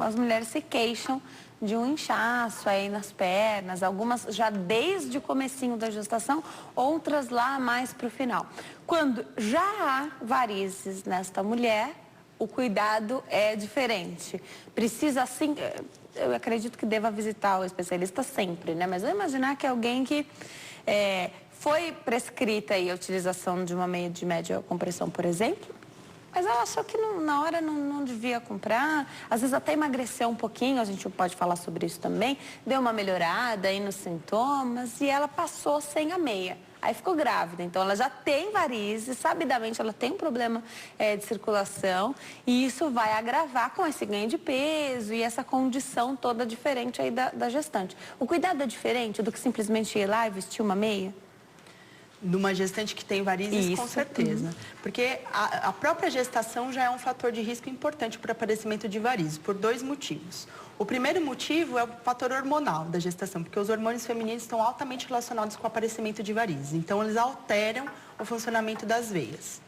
as mulheres se queixam de um inchaço aí nas pernas, algumas já desde o comecinho da gestação, outras lá mais para o final. Quando já há varizes nesta mulher, o cuidado é diferente. Precisa, assim, eu acredito que deva visitar o especialista sempre, né? Mas eu imaginar que alguém que foi prescrita aí a utilização de uma meia de média compressão, por exemplo, mas ela achou que na hora não devia comprar, às vezes até emagreceu um pouquinho, a gente pode falar sobre isso também, deu uma melhorada aí nos sintomas e ela passou sem a meia. Aí ficou grávida, então ela já tem varizes, sabidamente ela tem um problema de circulação e isso vai agravar com esse ganho de peso e essa condição toda diferente aí da gestante. O cuidado é diferente do que simplesmente ir lá e vestir uma meia? Numa gestante que tem varizes, isso, com certeza. Porque a própria gestação já é um fator de risco importante para o aparecimento de varizes, por 2 motivos. O primeiro motivo é o fator hormonal da gestação, porque os hormônios femininos estão altamente relacionados com o aparecimento de varizes. Então, eles alteram o funcionamento das veias.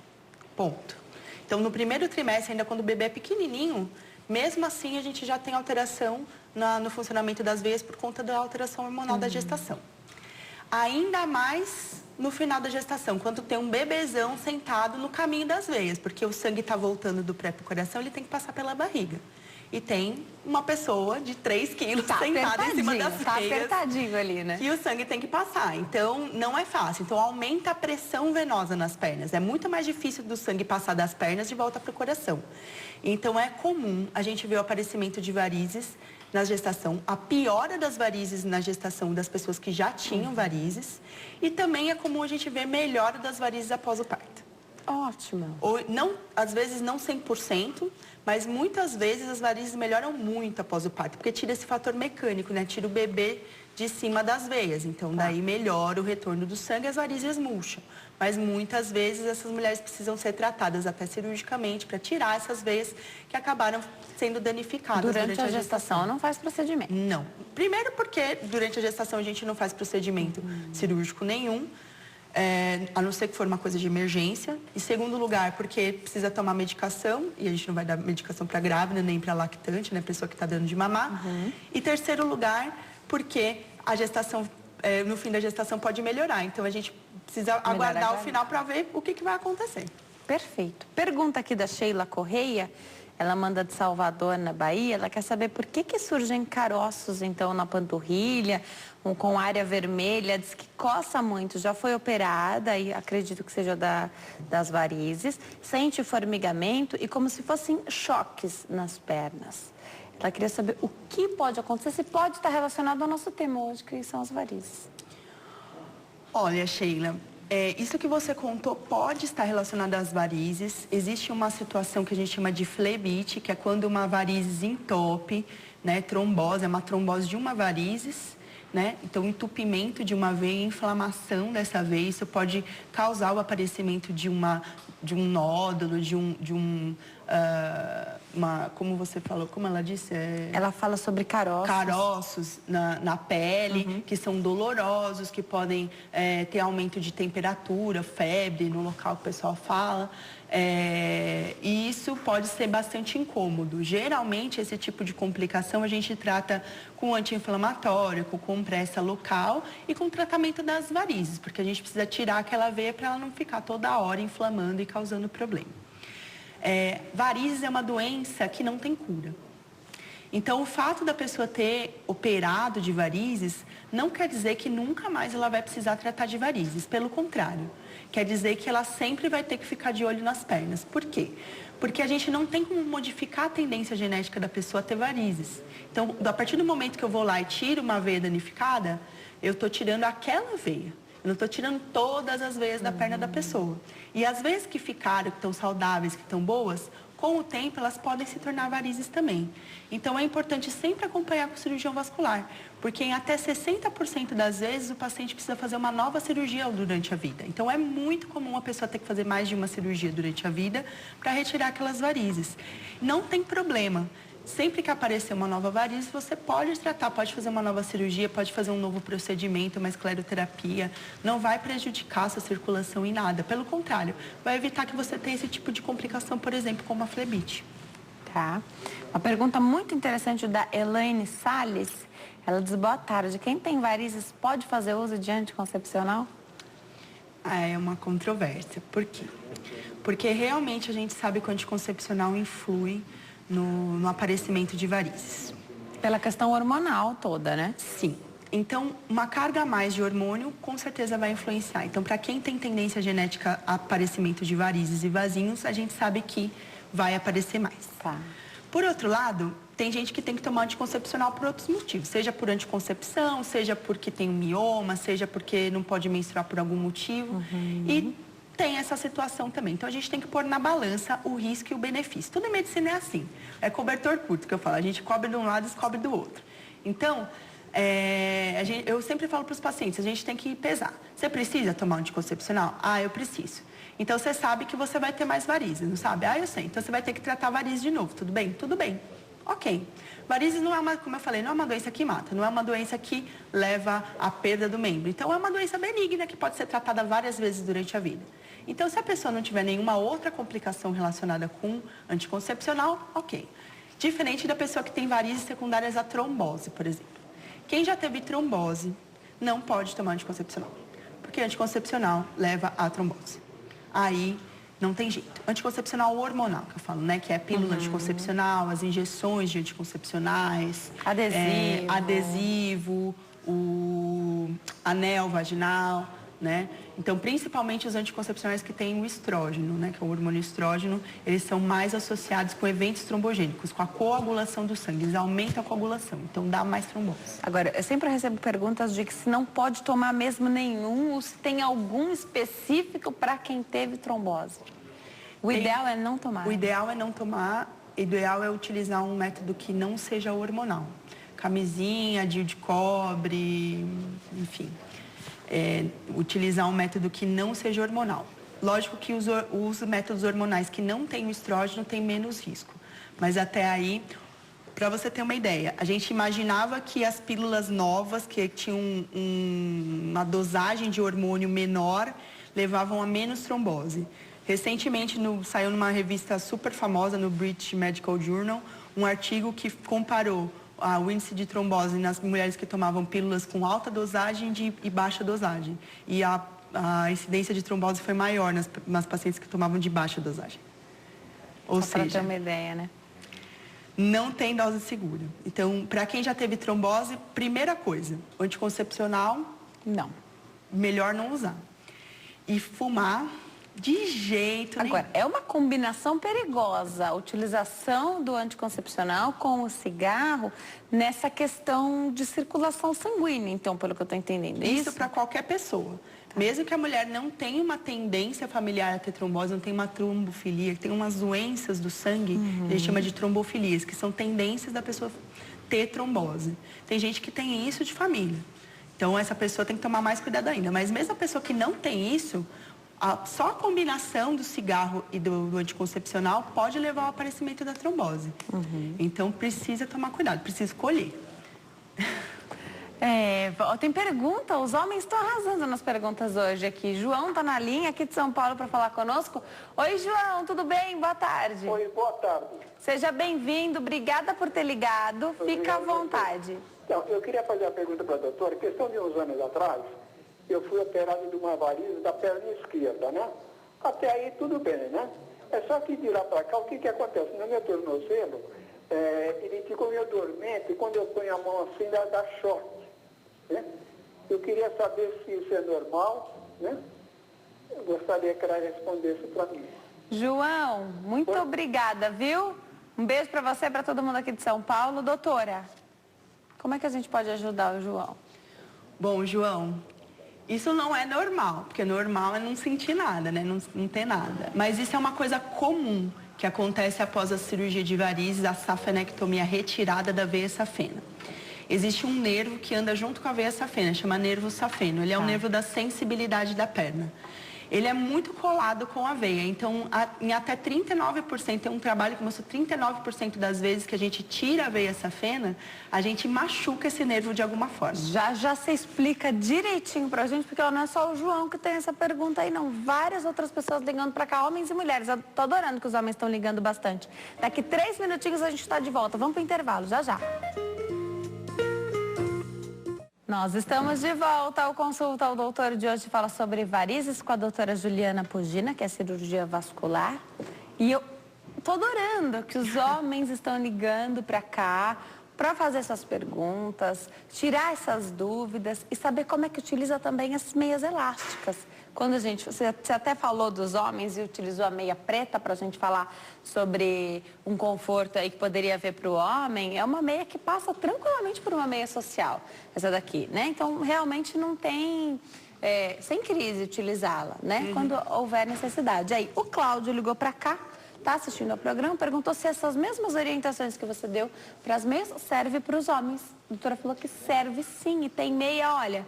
Ponto. Então, no primeiro trimestre, ainda quando o bebê é pequenininho, mesmo assim, a gente já tem alteração no funcionamento das veias por conta da alteração hormonal da gestação. Ainda mais no final da gestação, quando tem um bebezão sentado no caminho das veias, porque o sangue está voltando do pré para o coração, ele tem que passar pela barriga. E tem uma pessoa de 3 quilos sentada em cima das veias. Tá apertadinho ali, né? E o sangue tem que passar. Então, não é fácil. Então, aumenta a pressão venosa nas pernas. É muito mais difícil do sangue passar das pernas de volta para o coração. Então, é comum a gente ver o aparecimento de varizes na gestação, a piora das varizes na gestação das pessoas que já tinham varizes. E também é comum a gente ver melhora das varizes após o parto. Ótimo. Ou não, às vezes não 100%, mas muitas vezes as varizes melhoram muito após o parto, porque tira esse fator mecânico, né? Tira o bebê de cima das veias. Então, daí melhora o retorno do sangue e as varizes murcham. Mas muitas vezes essas mulheres precisam ser tratadas até cirurgicamente para tirar essas veias que acabaram sendo danificadas durante a gestação. Não faz procedimento? Não. Primeiro porque durante a gestação a gente não faz procedimento cirúrgico nenhum. A não ser que for uma coisa de emergência. Em segundo lugar, porque precisa tomar medicação, e a gente não vai dar medicação para grávida, nem para lactante, né? Pessoa que está dando de mamar. E terceiro lugar, porque a gestação, no fim da gestação pode melhorar. Então, a gente precisa aguardar o final para ver o que vai acontecer. Perfeito. Pergunta aqui da Sheila Correia. Ela manda de Salvador, na Bahia. Ela quer saber por que surgem caroços, então, na panturrilha, com área vermelha. Diz que coça muito. Já foi operada, e acredito que seja das varizes. Sente formigamento e como se fossem choques nas pernas. Ela queria saber o que pode acontecer, se pode estar relacionado ao nosso tema hoje, que são as varizes. Olha, Sheila, isso que você contou pode estar relacionado às varizes. Existe uma situação que a gente chama de flebite, que é quando uma varizes entope, né? Trombose, é uma trombose de uma varizes, né? Então, entupimento de uma veia, inflamação dessa veia, isso pode causar o aparecimento de um nódulo, como você falou, como ela disse? Ela fala sobre caroços. Caroços na pele, que são dolorosos, que podem ter aumento de temperatura, febre no local que o pessoal fala. E isso pode ser bastante incômodo. Geralmente, esse tipo de complicação a gente trata com anti-inflamatório, com compressa local e com tratamento das varizes, porque a gente precisa tirar aquela veia para ela não ficar toda hora inflamando e causando problema. Varizes é uma doença que não tem cura. Então, o fato da pessoa ter operado de varizes não quer dizer que nunca mais ela vai precisar tratar de varizes. Pelo contrário, quer dizer que ela sempre vai ter que ficar de olho nas pernas. Por quê? Porque a gente não tem como modificar a tendência genética da pessoa a ter varizes. Então, a partir do momento que eu vou lá e tiro uma veia danificada, eu estou tirando aquela veia. Eu Eu não estou tirando todas as veias da perna da pessoa. E as veias que ficaram, que estão saudáveis, que estão boas, com o tempo elas podem se tornar varizes também. Então é importante sempre acompanhar com o cirurgião vascular, porque em até 60% das vezes o paciente precisa fazer uma nova cirurgia durante a vida. Então é muito comum a pessoa ter que fazer mais de uma cirurgia durante a vida para retirar aquelas varizes. Não tem problema. Sempre que aparecer uma nova varize, você pode tratar, pode fazer uma nova cirurgia, pode fazer um novo procedimento, uma escleroterapia. Não vai prejudicar a sua circulação em nada. Pelo contrário, vai evitar que você tenha esse tipo de complicação, por exemplo, como a flebite. Tá. Uma pergunta muito interessante da Elaine Salles. Ela diz, boa tarde, quem tem varizes pode fazer uso de anticoncepcional? É uma controvérsia. Por quê? Porque realmente a gente sabe que o anticoncepcional influi no aparecimento de varizes. Pela questão hormonal toda, né? Sim. Então, uma carga a mais de hormônio com certeza vai influenciar. Então, para quem tem tendência genética a aparecimento de varizes e vasinhos, a gente sabe que vai aparecer mais. Tá. Por outro lado, tem gente que tem que tomar anticoncepcional por outros motivos. Seja por anticoncepção, seja porque tem um mioma, seja porque não pode menstruar por algum motivo. E tem essa situação também. Então, a gente tem que pôr na balança o risco e o benefício. Tudo em medicina é assim. É cobertor curto, que eu falo. A gente cobre de um lado e descobre do outro. Então, eu sempre falo para os pacientes, a gente tem que pesar. Você precisa tomar um anticoncepcional? Ah, eu preciso. Então, você sabe que você vai ter mais varizes, não sabe? Ah, eu sei. Então, você vai ter que tratar varizes de novo. Tudo bem? Tudo bem. Ok. Varizes não é uma, como eu falei, não é uma doença que mata. Não é uma doença que leva à perda do membro. Então, é uma doença benigna que pode ser tratada várias vezes durante a vida. Então, se a pessoa não tiver nenhuma outra complicação relacionada com anticoncepcional, ok. Diferente da pessoa que tem varizes secundárias à trombose, por exemplo. Quem já teve trombose não pode tomar anticoncepcional, porque anticoncepcional leva à trombose. Aí não tem jeito. Anticoncepcional hormonal, que eu falo, né? Que é a pílula anticoncepcional, as injeções de anticoncepcionais, adesivo, o anel vaginal, né? Então, principalmente os anticoncepcionais que têm o estrógeno, né? Que é o hormônio estrógeno, eles são mais associados com eventos trombogênicos, com a coagulação do sangue. Eles aumentam a coagulação, então dá mais trombose. Agora, eu sempre recebo perguntas de que se não pode tomar mesmo nenhum, ou se tem algum específico para quem teve trombose. O ideal é não tomar. O ideal é não tomar, o ideal é utilizar um método que não seja hormonal. Camisinha, DIU de cobre, enfim. Utilizar um método que não seja hormonal. Lógico que os métodos hormonais que não têm o estrógeno têm menos risco. Mas até aí, para você ter uma ideia, a gente imaginava que as pílulas novas, que tinham uma dosagem de hormônio menor, levavam a menos trombose. Recentemente, saiu numa revista super famosa, no British Medical Journal, um artigo que comparou o índice de trombose nas mulheres que tomavam pílulas com alta dosagem e baixa dosagem. E a incidência de trombose foi maior nas pacientes que tomavam de baixa dosagem. Ou Só para ter seja, uma ideia, né? não tem dose segura. Então, para quem já teve trombose, primeira coisa, anticoncepcional, não. Melhor não usar. E fumar, de jeito nenhum. Agora, é uma combinação perigosa a utilização do anticoncepcional com o cigarro nessa questão de circulação sanguínea, então, pelo que eu estou entendendo. Isso para qualquer pessoa. Tá. Mesmo que a mulher não tenha uma tendência familiar a ter trombose, não tenha uma trombofilia, que tem umas doenças do sangue, a gente chama de trombofilias, que são tendências da pessoa ter trombose. Tem gente que tem isso de família. Então, essa pessoa tem que tomar mais cuidado ainda. Mas mesmo a pessoa que não tem isso, só a combinação do cigarro e do anticoncepcional pode levar ao aparecimento da trombose. Então, precisa tomar cuidado, precisa escolher. Tem pergunta, os homens estão arrasando nas perguntas hoje aqui. João está na linha aqui de São Paulo para falar conosco. Oi, João, tudo bem? Boa tarde. Oi, boa tarde. Seja bem-vindo, obrigada por ter ligado. Fica à vontade. Então, eu queria fazer a pergunta para a doutora. Questão de uns anos atrás, eu fui operado de uma varize da perna esquerda, né? Até aí tudo bem, né? É só que de lá para cá, o que acontece? No meu tornozelo, ele ficou meio dormente e quando eu ponho a mão assim, dá choque, né? Eu queria saber se isso é normal, né? Eu gostaria que ela respondesse para mim. João, muito obrigada, viu? Um beijo para você e para todo mundo aqui de São Paulo. Doutora, como é que a gente pode ajudar o João? Bom, João, Isso não é normal, porque normal é não sentir nada, né? Não ter nada. Mas isso é uma coisa comum que acontece após a cirurgia de varizes, a safenectomia retirada da veia safena. Existe um nervo que anda junto com a veia safena, chama nervo safeno. Ele é o nervo da sensibilidade da perna. Ele é muito colado com a veia, então em até 39%, tem um trabalho que mostrou 39% das vezes que a gente tira a veia safena, a gente machuca esse nervo de alguma forma. Já você explica direitinho pra gente, porque não é só o João que tem essa pergunta aí, não. Várias outras pessoas ligando pra cá, homens e mulheres. Eu tô adorando que os homens estão ligando bastante. Daqui 3 minutinhos a gente tá de volta. Vamos pro intervalo, já já. Nós estamos de volta. O Consulta ao Doutor de hoje fala sobre varizes com a doutora Juliana Pugina, que é cirurgia vascular. E eu tô adorando que os homens estão ligando para cá para fazer essas perguntas, tirar essas dúvidas e saber como é que utiliza também as meias elásticas. Quando você até falou dos homens e utilizou a meia preta para a gente falar sobre um conforto aí que poderia haver para o homem, é uma meia que passa tranquilamente por uma meia social, essa daqui, né? Então, realmente não tem, sem crise, utilizá-la, né? Quando houver necessidade. Aí, o Cláudio ligou para cá, tá assistindo ao programa, perguntou se essas mesmas orientações que você deu para as meias servem para os homens. A doutora falou que serve sim, e tem meia, olha,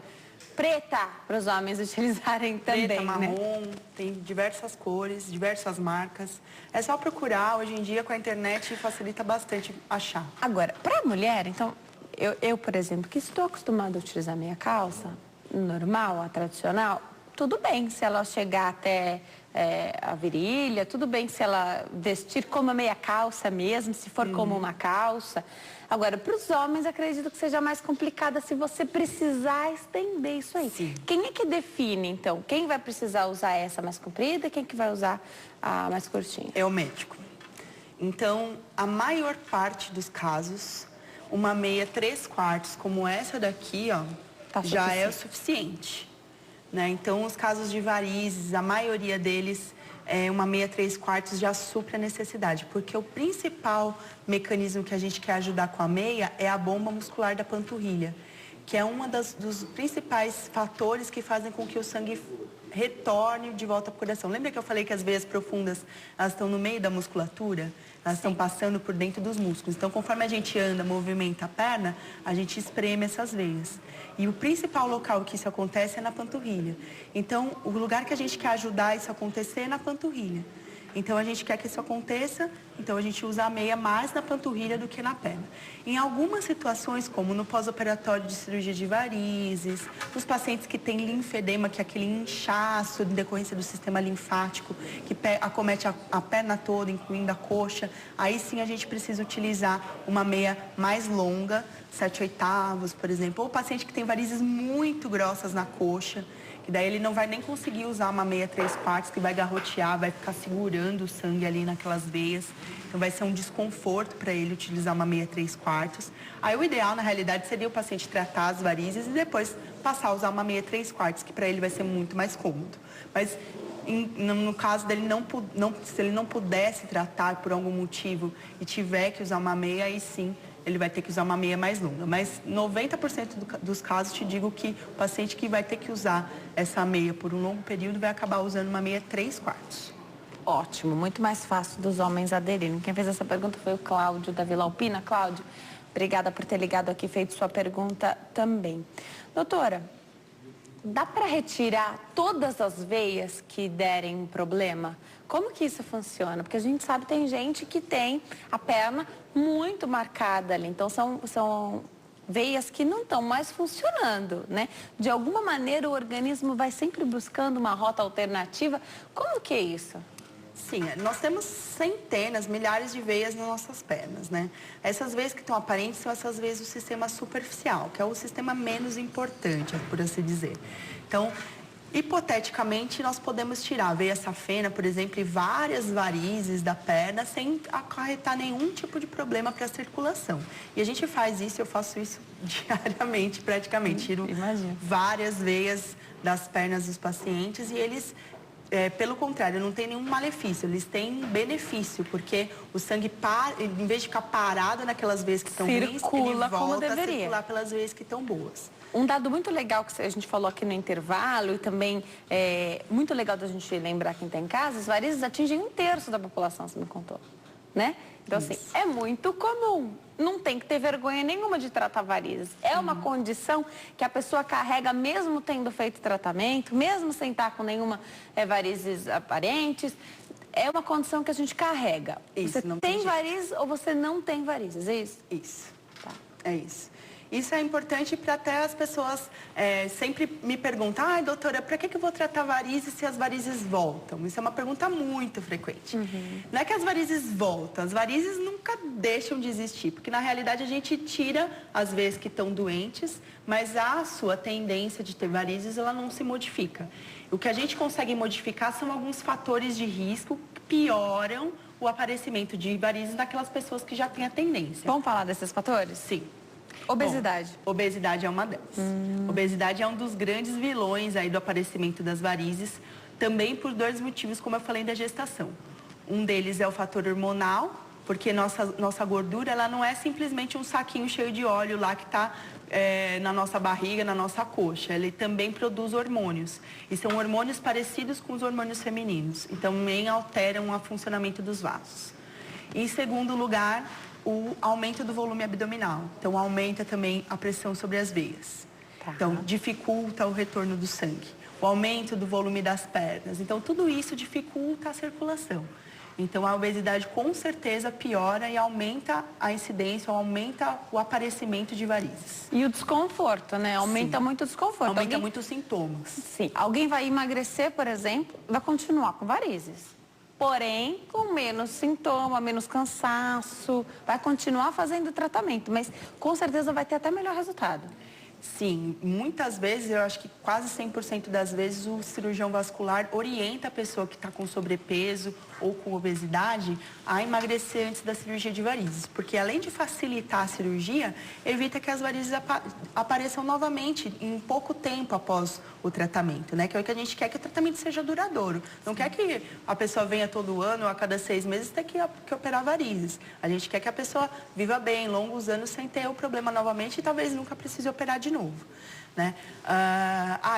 preta para os homens utilizarem também, preta, marrom, né? Tem diversas cores, diversas marcas. É só procurar, hoje em dia com a internet facilita bastante achar. Agora, para a mulher, então, eu, por exemplo, que estou acostumada a utilizar meia calça, normal, a tradicional, tudo bem se ela chegar até a virilha, tudo bem se ela vestir como meia calça mesmo, se for como uma calça. Agora, para os homens, acredito que seja mais complicada se você precisar estender isso aí. Sim. Quem é que define, então? Quem vai precisar usar essa mais comprida e quem que vai usar a mais curtinha? É o médico. Então, a maior parte dos casos, uma meia 3/4, como essa daqui, ó, Tá já é o suficiente. Né? Então, os casos de varizes, a maioria deles, uma meia 3/4 já supre a necessidade, porque o principal mecanismo que a gente quer ajudar com a meia é a bomba muscular da panturrilha, que é um dos principais fatores que fazem com que o sangue retorne de volta para o coração. Lembra que eu falei que as veias profundas, elas estão no meio da musculatura? Elas estão passando por dentro dos músculos. Então, conforme a gente anda, movimenta a perna, a gente espreme essas veias. E o principal local que isso acontece é na panturrilha. Então, o lugar que a gente quer ajudar isso a acontecer é na panturrilha. Então, a gente quer que isso aconteça, então a gente usa a meia mais na panturrilha do que na perna. Em algumas situações, como no pós-operatório de cirurgia de varizes, nos pacientes que têm linfedema, que é aquele inchaço de decorrência do sistema linfático, que acomete a perna toda, incluindo a coxa, aí sim a gente precisa utilizar uma meia mais longa, 7/8, por exemplo. Ou o paciente que tem varizes muito grossas na coxa, que daí ele não vai nem conseguir usar uma meia 3/4, que vai garrotear, vai ficar segurando o sangue ali naquelas veias. Então vai ser um desconforto para ele utilizar uma meia 3/4. Aí o ideal, na realidade, seria o paciente tratar as varizes e depois passar a usar uma meia 3/4, que para ele vai ser muito mais cômodo. Mas no caso dele, se ele não pudesse tratar por algum motivo e tiver que usar uma meia, aí sim ele vai ter que usar uma meia mais longa. Mas 90% dos casos, te digo que o paciente que vai ter que usar essa meia por um longo período vai acabar usando uma meia 3/4. Ótimo, muito mais fácil dos homens aderirem. Quem fez essa pergunta foi o Cláudio da Vila Alpina. Cláudio, obrigada por ter ligado aqui e feito sua pergunta também. Doutora, dá para retirar todas as veias que derem um problema? Como que isso funciona? Porque a gente sabe que tem gente que tem a perna muito marcada ali. Então, são veias que não estão mais funcionando, né? De alguma maneira, o organismo vai sempre buscando uma rota alternativa. Como que é isso? Sim, nós temos centenas, milhares de veias nas nossas pernas, né? Essas veias que estão aparentes são essas veias do sistema superficial, que é o sistema menos importante, por assim dizer. Então, hipoteticamente, nós podemos tirar a veia safena, por exemplo, e várias varizes da perna sem acarretar nenhum tipo de problema para a circulação. E a gente faz isso, eu faço isso diariamente, praticamente. Tiro várias veias das pernas dos pacientes e eles pelo contrário, não tem nenhum malefício, eles têm benefício, porque o sangue, em vez de ficar parado naquelas veias que estão ruins, ele volta a circular pelas veias que estão boas. Um dado muito legal que a gente falou aqui no intervalo e também muito legal da gente lembrar quem está em casa, as varizes atingem 1/3 da população, você me contou, né? Então, assim, é muito comum. Não tem que ter vergonha nenhuma de tratar varizes. É uma condição que a pessoa carrega mesmo tendo feito tratamento, mesmo sem estar com nenhuma varizes aparentes. É uma condição que a gente carrega. Isso, você tem varizes ou você não tem varizes, é isso? Isso. Tá. É isso. Isso é importante para até as pessoas sempre me perguntam, ai, doutora, para que eu vou tratar varizes se as varizes voltam? Isso é uma pergunta muito frequente. Não é que as varizes voltam, as varizes nunca deixam de existir, porque na realidade a gente tira as veias que estão doentes, mas a sua tendência de ter varizes, ela não se modifica. O que a gente consegue modificar são alguns fatores de risco que pioram o aparecimento de varizes naquelas pessoas que já têm a tendência. Vamos falar desses fatores? Sim. Obesidade. Bom, obesidade é uma delas. Obesidade é um dos grandes vilões aí do aparecimento das varizes, também por 2 motivos, como eu falei, da gestação. Um deles é o fator hormonal, porque nossa gordura, ela não é simplesmente um saquinho cheio de óleo lá que está na nossa barriga, na nossa coxa. Ele também produz hormônios. E são hormônios parecidos com os hormônios femininos. Então, também alteram o funcionamento dos vasos. Em segundo lugar, o aumento do volume abdominal. Então, aumenta também a pressão sobre as veias. Tá. Então, dificulta o retorno do sangue. O aumento do volume das pernas. Então, tudo isso dificulta a circulação. Então, a obesidade com certeza piora e aumenta a incidência, aumenta o aparecimento de varizes. E o desconforto, né? Aumenta muito o desconforto. Aumenta muito os sintomas. Sim. Alguém vai emagrecer, por exemplo, vai continuar com varizes. Porém, com menos sintoma, menos cansaço, vai continuar fazendo tratamento, mas com certeza vai ter até melhor resultado. Sim, muitas vezes, eu acho que quase 100% das vezes, o cirurgião vascular orienta a pessoa que está com sobrepeso ou com obesidade a emagrecer antes da cirurgia de varizes. Porque além de facilitar a cirurgia, evita que as varizes apareçam novamente em pouco tempo após o tratamento, né? Que é o que a gente quer, que o tratamento seja duradouro. Não quer que a pessoa venha todo ano ou a cada 6 meses ter que operar varizes. A gente quer que a pessoa viva bem, longos anos, sem ter o problema novamente e talvez nunca precise operar de novo, né?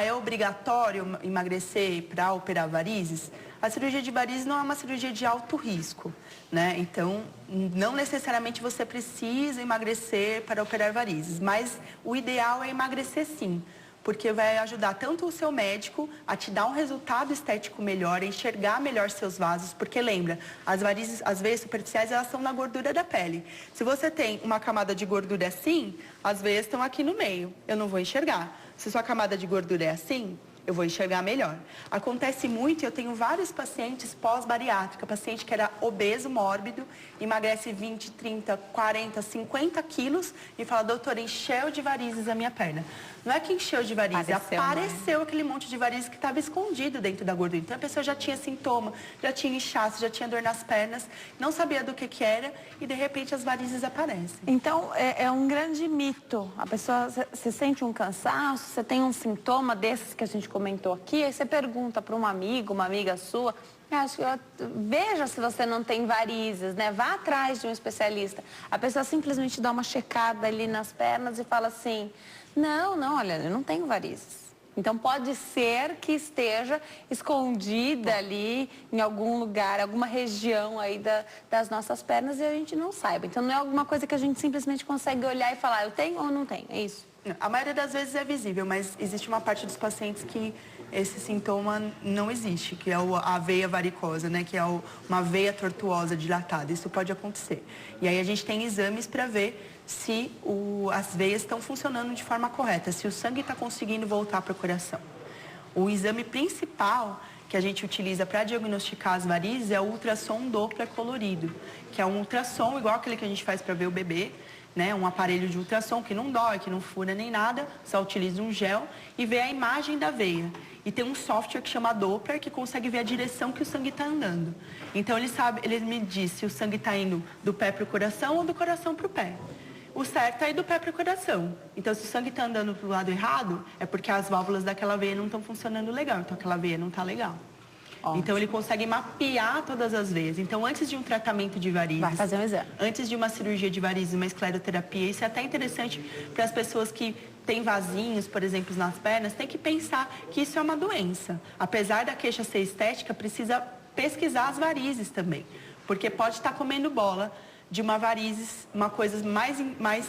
É obrigatório emagrecer para operar varizes? A cirurgia de varizes não é uma cirurgia de alto risco, né? Então, não necessariamente você precisa emagrecer para operar varizes, mas o ideal é emagrecer sim, porque vai ajudar tanto o seu médico a te dar um resultado estético melhor, a enxergar melhor seus vasos, porque lembra, as varizes, as veias superficiais, elas estão na gordura da pele. Se você tem uma camada de gordura assim, as veias estão aqui no meio, eu não vou enxergar. Se sua camada de gordura é assim, eu vou enxergar melhor. Acontece muito, eu tenho vários pacientes pós-bariátrica, paciente que era obeso, mórbido, emagrece 20, 30, 40, 50 quilos e fala, doutora, encheu de varizes a minha perna. Não é que encheu de varizes, apareceu aquele monte de varizes que estava escondido dentro da gordura. Então, a pessoa já tinha sintoma, já tinha inchaço, já tinha dor nas pernas, não sabia do que era e, de repente, as varizes aparecem. Então, é um grande mito. A pessoa, você sente um cansaço, você tem um sintoma desses que a gente comentou aqui, aí você pergunta para um amigo, uma amiga sua, veja se você não tem varizes, né? Vá atrás de um especialista. A pessoa simplesmente dá uma checada ali nas pernas e fala assim, não, olha, eu não tenho varizes. Então, pode ser que esteja escondida ali em algum lugar, alguma região aí das nossas pernas e a gente não saiba. Então, não é alguma coisa que a gente simplesmente consegue olhar e falar, eu tenho ou não tenho, é isso? A maioria das vezes é visível, mas existe uma parte dos pacientes que esse sintoma não existe, que é a veia varicosa, né? Que é uma veia tortuosa dilatada. Isso pode acontecer. E aí a gente tem exames para ver se as veias estão funcionando de forma correta, se o sangue está conseguindo voltar para o coração. O exame principal que a gente utiliza para diagnosticar as varizes é o ultrassom Doppler colorido, que é um ultrassom igual aquele que a gente faz para ver o bebê, né? Um aparelho de ultrassom que não dói, que não fura nem nada, só utiliza um gel e vê a imagem da veia. E tem um software que chama Doppler, que consegue ver a direção que o sangue está andando. Então, ele me diz se o sangue está indo do pé para o coração ou do coração para o pé. O certo é ir do pé para o coração. Então, se o sangue está andando para o lado errado, é porque as válvulas daquela veia não estão funcionando legal. Então, aquela veia não está legal. Ótimo. Então, ele consegue mapear todas as veias. Então, antes de um tratamento de varizes... Vai fazer um exame. Antes de uma cirurgia de varizes, uma escleroterapia, isso é até interessante para as pessoas que têm vasinhos, por exemplo, nas pernas, tem que pensar que isso é uma doença. Apesar da queixa ser estética, precisa pesquisar as varizes também. Porque pode estar comendo bola de uma varizes, uma coisa mais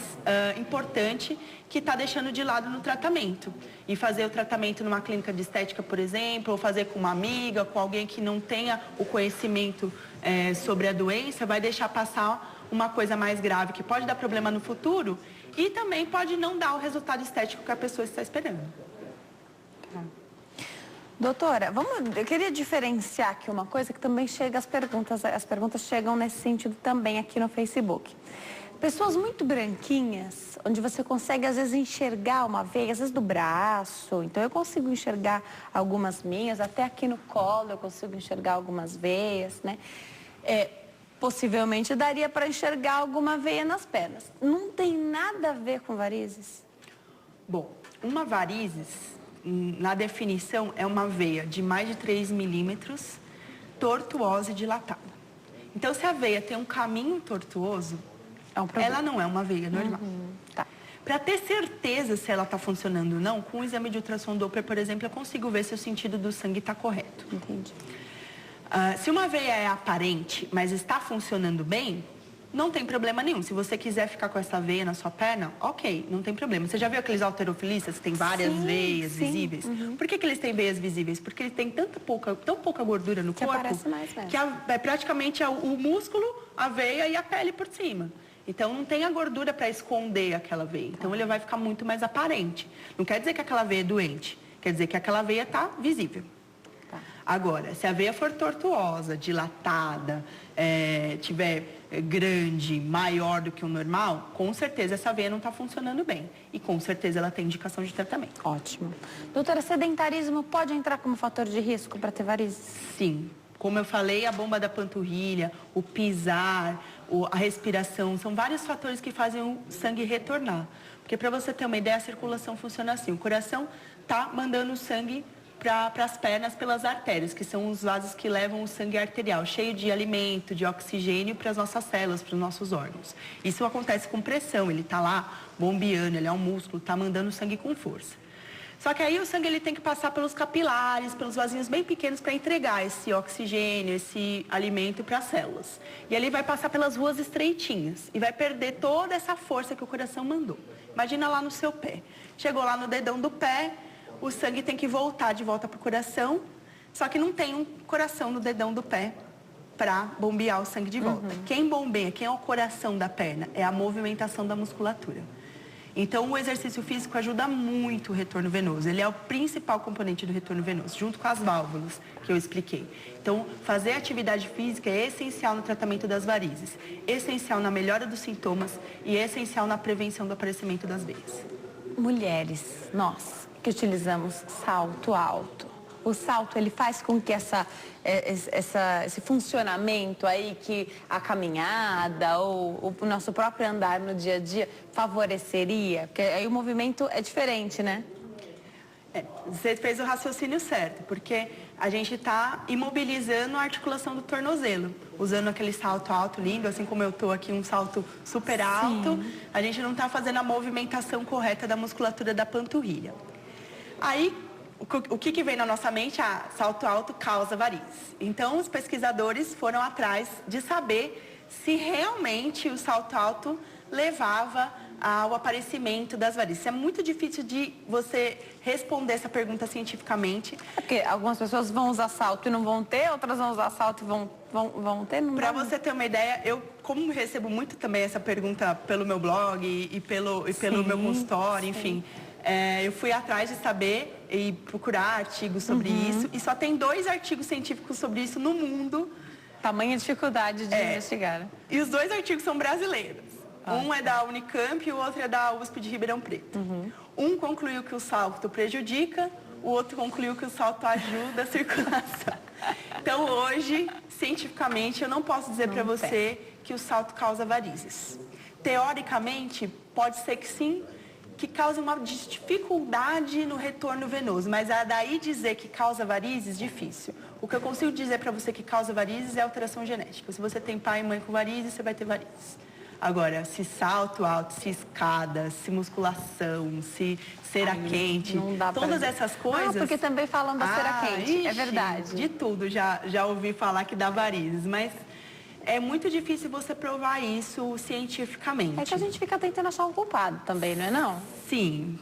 importante que está deixando de lado no tratamento. E fazer o tratamento numa clínica de estética, por exemplo, ou fazer com uma amiga, com alguém que não tenha o conhecimento sobre a doença, vai deixar passar uma coisa mais grave que pode dar problema no futuro e também pode não dar o resultado estético que a pessoa está esperando. Doutora, eu queria diferenciar aqui uma coisa que também chega as perguntas chegam nesse sentido também aqui no Facebook. Pessoas muito branquinhas, onde você consegue às vezes enxergar uma veia, às vezes do braço, então eu consigo enxergar algumas minhas, até aqui no colo eu consigo enxergar algumas veias, né? Possivelmente daria para enxergar alguma veia nas pernas. Não tem nada a ver com varizes? Bom, uma varizes, na definição, é uma veia de mais de 3 milímetros, tortuosa e dilatada. Então, se a veia tem um caminho tortuoso, ela não é uma veia normal. Tá. Para ter certeza se ela está funcionando ou não, com o exame de ultrassom Doppler, por exemplo, eu consigo ver se o sentido do sangue está correto. Entendi. Se uma veia é aparente, mas está funcionando bem, não tem problema nenhum. Se você quiser ficar com essa veia na sua perna, ok, não tem problema. Você já viu aqueles halterofilistas que têm várias veias visíveis? Por que eles têm veias visíveis? Porque eles têm tão pouca gordura no corpo aparece mais mesmo. que é praticamente o músculo, a veia e a pele por cima. Então, não tem a gordura para esconder aquela veia. Então, ele vai ficar muito mais aparente. Não quer dizer que aquela veia é doente. Quer dizer que aquela veia está visível. Agora, se a veia for tortuosa, dilatada, tiver grande, maior do que o normal, com certeza essa veia não está funcionando bem. E com certeza ela tem indicação de tratamento. Ótimo. Doutora, sedentarismo pode entrar como fator de risco para ter varizes? Sim. Como eu falei, a bomba da panturrilha, o pisar, a respiração, são vários fatores que fazem o sangue retornar. Porque para você ter uma ideia, a circulação funciona assim. O coração está mandando o sangue para as pernas pelas artérias, que são os vasos que levam o sangue arterial, cheio de alimento, de oxigênio para as nossas células, para os nossos órgãos. Isso acontece com pressão, ele está lá bombeando, ele é um músculo, está mandando o sangue com força. Só que aí o sangue ele tem que passar pelos capilares, pelos vasinhos bem pequenos para entregar esse oxigênio, esse alimento para as células. E ali vai passar pelas ruas estreitinhas e vai perder toda essa força que o coração mandou. Imagina lá no seu pé. Chegou lá no dedão do pé, o sangue tem que voltar de volta para o coração, só que não tem um coração no dedão do pé para bombear o sangue de volta. Quem bombeia, quem é o coração da perna, é a movimentação da musculatura. Então, o exercício físico ajuda muito o retorno venoso. Ele é o principal componente do retorno venoso, junto com as válvulas que eu expliquei. Então, fazer atividade física é essencial no tratamento das varizes, essencial na melhora dos sintomas e essencial na prevenção do aparecimento das veias. Mulheres, nós que utilizamos salto alto, o salto ele faz com que esse funcionamento aí, que a caminhada ou o nosso próprio andar no dia a dia favoreceria? Porque aí o movimento é diferente, né? Você fez o raciocínio certo, porque a gente está imobilizando a articulação do tornozelo, usando aquele salto alto lindo, assim como eu estou aqui, um salto super alto, a gente não está fazendo a movimentação correta da musculatura da panturrilha. Aí, o que vem na nossa mente? Salto alto causa varizes. Então, os pesquisadores foram atrás de saber se realmente o salto alto levava ao aparecimento das varizes. É muito difícil de você responder essa pergunta cientificamente. Porque algumas pessoas vão usar salto e não vão ter, outras vão usar salto e vão ter. Para você ter uma ideia, eu como recebo muito também essa pergunta pelo meu blog e pelo meu consultório, enfim. Eu fui atrás de saber e procurar artigos sobre isso. E só tem 2 artigos científicos sobre isso no mundo. Tamanha dificuldade de investigar. E os 2 artigos são brasileiros. Um é da Unicamp e o outro é da USP de Ribeirão Preto. Um concluiu que o salto prejudica, o outro concluiu que o salto ajuda a circulação. Então, hoje, cientificamente, eu não posso dizer para você que o salto causa varizes. Teoricamente, pode ser que sim, que causa uma dificuldade no retorno venoso, mas daí dizer que causa varizes, difícil. O que eu consigo dizer para você que causa varizes é alteração genética. Se você tem pai e mãe com varizes, você vai ter varizes. Agora, se salto alto, se escada, se musculação, se cera quente, todas essas coisas... porque também falam da cera quente, é verdade. De tudo, já ouvi falar que dá varizes, mas... É muito difícil você provar isso cientificamente. É que a gente fica tentando achar um culpado também, não é não? Sim.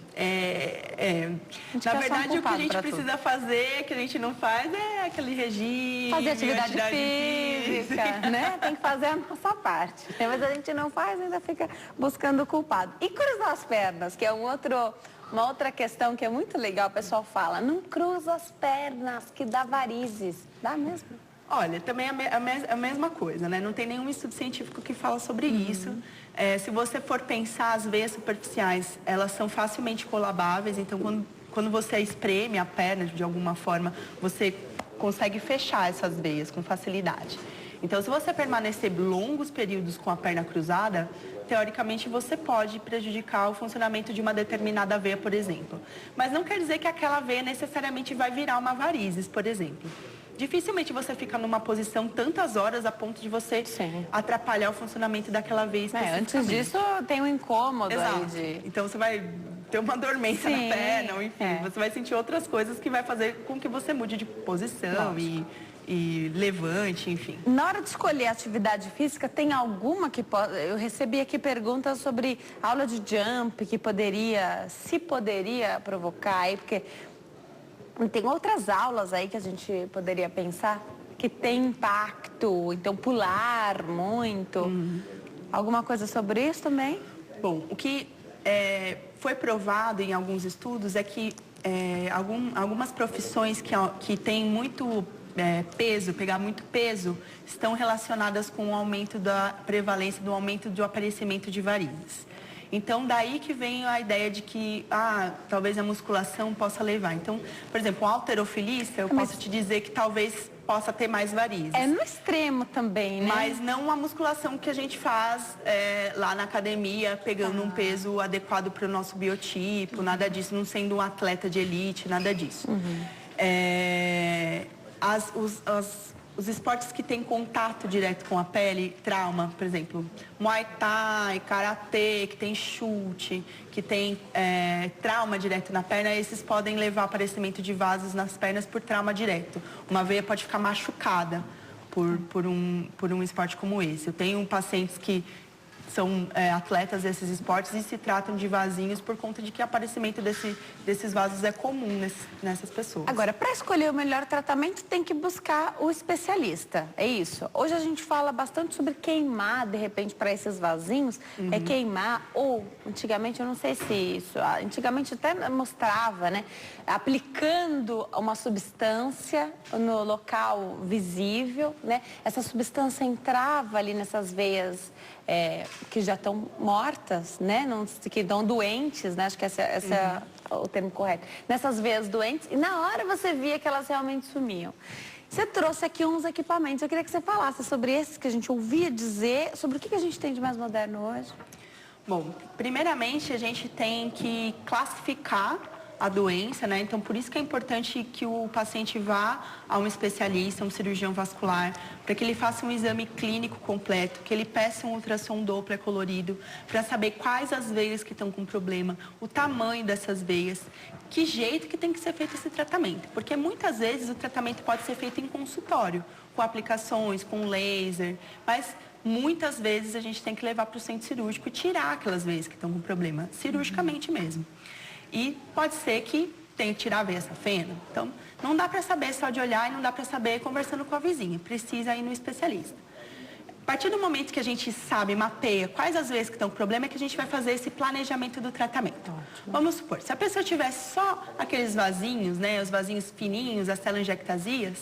Na verdade, o que a gente precisa fazer, que a gente não faz, é aquele regime... Fazer atividade física, né? Tem que fazer a nossa parte. Mas a gente não faz, ainda fica buscando o culpado. E cruzar as pernas, que é uma outra questão que é muito legal, o pessoal fala, não cruza as pernas, que dá varizes. Dá mesmo? Olha, também é a mesma coisa, né? Não tem nenhum estudo científico que fala sobre isso. Se você for pensar, as veias superficiais, elas são facilmente colabáveis. Então, quando você espreme a perna de alguma forma, você consegue fechar essas veias com facilidade. Então, se você permanecer longos períodos com a perna cruzada, teoricamente você pode prejudicar o funcionamento de uma determinada veia, por exemplo. Mas não quer dizer que aquela veia necessariamente vai virar uma varizes, por exemplo. Dificilmente você fica numa posição tantas horas a ponto de você atrapalhar o funcionamento daquela veia especificamente. Antes disso, tem um incômodo aí de... Então, você vai ter uma dormência na perna, ou enfim, você vai sentir outras coisas que vai fazer com que você mude de posição e levante, enfim. Na hora de escolher atividade física, tem alguma que pode... Eu recebi aqui perguntas sobre aula de jump que poderia provocar aí, porque... Tem outras aulas aí que a gente poderia pensar que tem impacto, então pular muito. Alguma coisa sobre isso também? Bom, o que foi provado em alguns estudos é que algumas profissões que têm muito peso, pegar muito peso, estão relacionadas com o aumento da prevalência, do aumento do aparecimento de varizes. Então, daí que vem a ideia de que, talvez a musculação possa levar. Então, por exemplo, um halterofilista, eu posso te dizer que talvez possa ter mais varizes. É no extremo também, né? Mas não a musculação que a gente faz lá na academia, pegando um peso adequado para o nosso biotipo, nada disso, não sendo um atleta de elite, nada disso. Os esportes que têm contato direto com a pele, trauma, por exemplo, Muay Thai, Karatê, que tem chute, que tem trauma direto na perna, esses podem levar ao aparecimento de vasos nas pernas por trauma direto. Uma veia pode ficar machucada por um esporte como esse. Eu tenho pacientes que são atletas desses esportes e se tratam de vasinhos por conta de que o aparecimento desses vasos é comum nessas pessoas. Agora, para escolher o melhor tratamento, tem que buscar o especialista, é isso? Hoje a gente fala bastante sobre queimar, de repente, para esses vasinhos, é queimar, ou, antigamente, eu não sei se isso, antigamente até mostrava, né, aplicando uma substância no local visível, né, essa substância entrava ali nessas veias que já estão mortas, né? Que estão doentes, né? Acho que esse é o termo correto. Nessas veias doentes, e na hora você via que elas realmente sumiam. Você trouxe aqui uns equipamentos, eu queria que você falasse sobre esses que a gente ouvia dizer, sobre o que a gente tem de mais moderno hoje. Bom, primeiramente a gente tem que classificar a doença, né? Então, por isso que é importante que o paciente vá a um especialista, um cirurgião vascular, para que ele faça um exame clínico completo, que ele peça um ultrassom Doppler colorido, para saber quais as veias que estão com problema, o tamanho dessas veias, que jeito que tem que ser feito esse tratamento. Porque muitas vezes o tratamento pode ser feito em consultório, com aplicações, com laser, mas muitas vezes a gente tem que levar para o centro cirúrgico e tirar aquelas veias que estão com problema, cirurgicamente mesmo. E pode ser que tenha que tirar a veia safena. Então, não dá para saber só de olhar e não dá para saber conversando com a vizinha. Precisa ir no especialista. A partir do momento que a gente sabe, mapeia quais as veias que estão com problema, é que a gente vai fazer esse planejamento do tratamento. Ótimo. Vamos supor, se a pessoa tivesse só aqueles vasinhos, né, os vasinhos fininhos, as telangiectasias,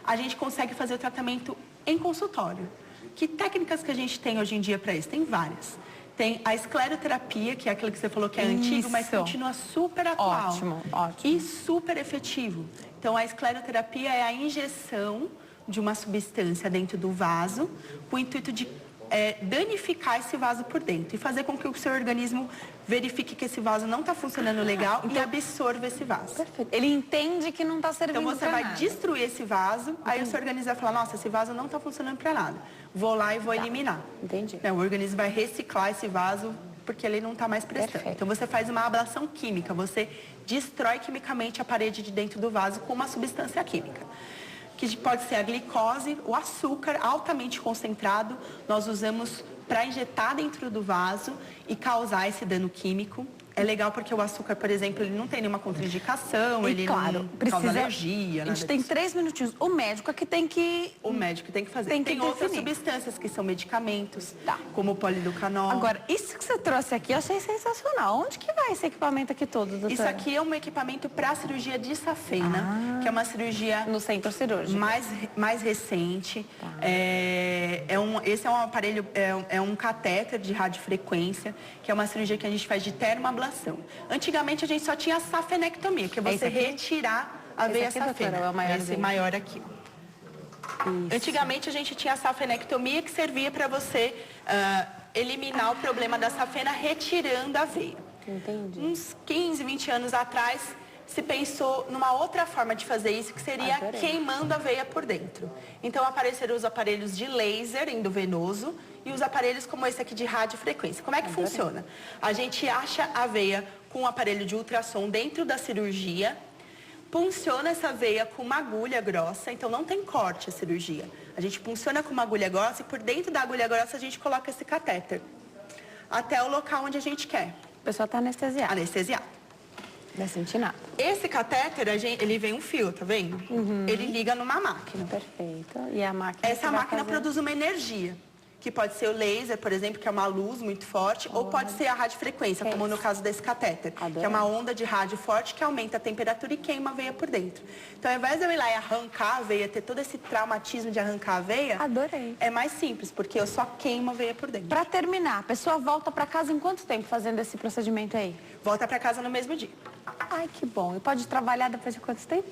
a gente consegue fazer o tratamento em consultório. Que técnicas que a gente tem hoje em dia para isso? Tem várias. Tem a escleroterapia, que é aquilo que você falou que é antigo, mas continua super atual. Ótimo. E super efetivo. Então, a escleroterapia é a injeção de uma substância dentro do vaso, com o intuito de danificar esse vaso por dentro e fazer com que o seu organismo verifique que esse vaso não está funcionando legal e absorva esse vaso. Perfeito. Ele entende que não está servindo Então você vai destruir esse vaso, aí o seu organismo vai falar, nossa, esse vaso não está funcionando para nada. Vou lá e vou eliminar. Entendi. O organismo vai reciclar esse vaso porque ele não está mais prestando. Perfeito. Então você faz uma ablação química, você destrói quimicamente a parede de dentro do vaso com uma substância química. Que pode ser a glicose, o açúcar altamente concentrado, nós usamos para injetar dentro do vaso e causar esse dano químico. É legal porque o açúcar, por exemplo, ele não tem nenhuma contraindicação, ele não causa alergia. A gente tem 3 minutinhos. O médico é que tem que... O médico tem que fazer. Tem outras substâncias que são medicamentos, como o poliducanol. Agora, isso que você trouxe aqui, eu achei sensacional. Onde que vai esse equipamento aqui todo, doutora? Isso aqui é um equipamento para a cirurgia de safena, que é uma cirurgia... No centro cirúrgico. Mais recente. Esse é um aparelho, é um catéter de radiofrequência, que é uma cirurgia que a gente faz de termoablação. Antigamente a gente só tinha a safenectomia, que é você retirar a veia safena. Esse maior aqui. Antigamente a gente tinha a safenectomia, que servia para você eliminar o problema da safena retirando a veia. Entendi. Uns 15, 20 anos atrás, se pensou numa outra forma de fazer isso, que seria queimando a veia por dentro. Então apareceram os aparelhos de laser endovenoso e os aparelhos como esse aqui de radiofrequência. Como é que funciona? A gente acha a veia com um aparelho de ultrassom dentro da cirurgia, punciona essa veia com uma agulha grossa, então não tem corte a cirurgia. A gente punciona com uma agulha grossa e por dentro da agulha grossa a gente coloca esse catéter até o local onde a gente quer. A pessoa está anestesiada. Anestesiada. Não vai sentir nada. Esse catéter, ele vem um fio, tá vendo? Ele liga numa máquina. Perfeito. E a máquina... Essa máquina produz uma energia, que pode ser o laser, por exemplo, que é uma luz muito forte, ou pode ser a radiofrequência, como no caso desse catéter, que é uma onda de rádio forte que aumenta a temperatura e queima a veia por dentro. Então, ao invés de eu ir lá e arrancar a veia, ter todo esse traumatismo de arrancar a veia, é mais simples, porque eu só queimo a veia por dentro. Para terminar, a pessoa volta para casa em quanto tempo fazendo esse procedimento aí? Volta para casa no mesmo dia. Ai, que bom. E pode trabalhar depois de quanto tempo?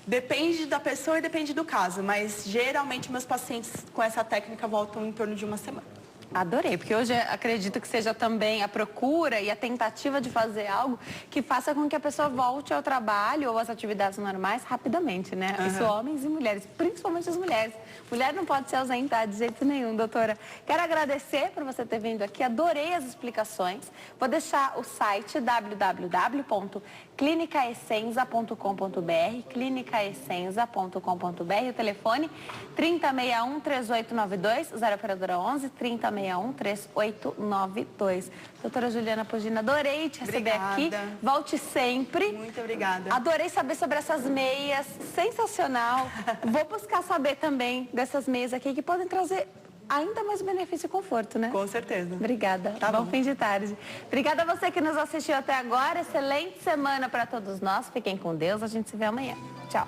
Depende da pessoa e depende do caso, mas geralmente meus pacientes com essa técnica voltam em torno de uma semana. Adorei, porque hoje acredito que seja também a procura e a tentativa de fazer algo que faça com que a pessoa volte ao trabalho ou às atividades normais rapidamente, né? Isso homens e mulheres, principalmente as mulheres. Mulher não pode se ausentar de jeito nenhum, doutora. Quero agradecer por você ter vindo aqui, adorei as explicações. Vou deixar o site www.clinicaessenza.com.br, clinicaessenza.com.br, o telefone 3061-3892, 0 operadora 11, 3061-3892. Doutora Juliana Pugina, adorei te receber aqui. Volte sempre. Muito obrigada. Adorei saber sobre essas meias, sensacional. Vou buscar saber também dessas meias aqui que podem trazer ainda mais benefício e conforto, né? Com certeza. Obrigada. Tá bom. Bom fim de tarde. Obrigada a você que nos assistiu até agora. Excelente semana para todos nós. Fiquem com Deus. A gente se vê amanhã. Tchau.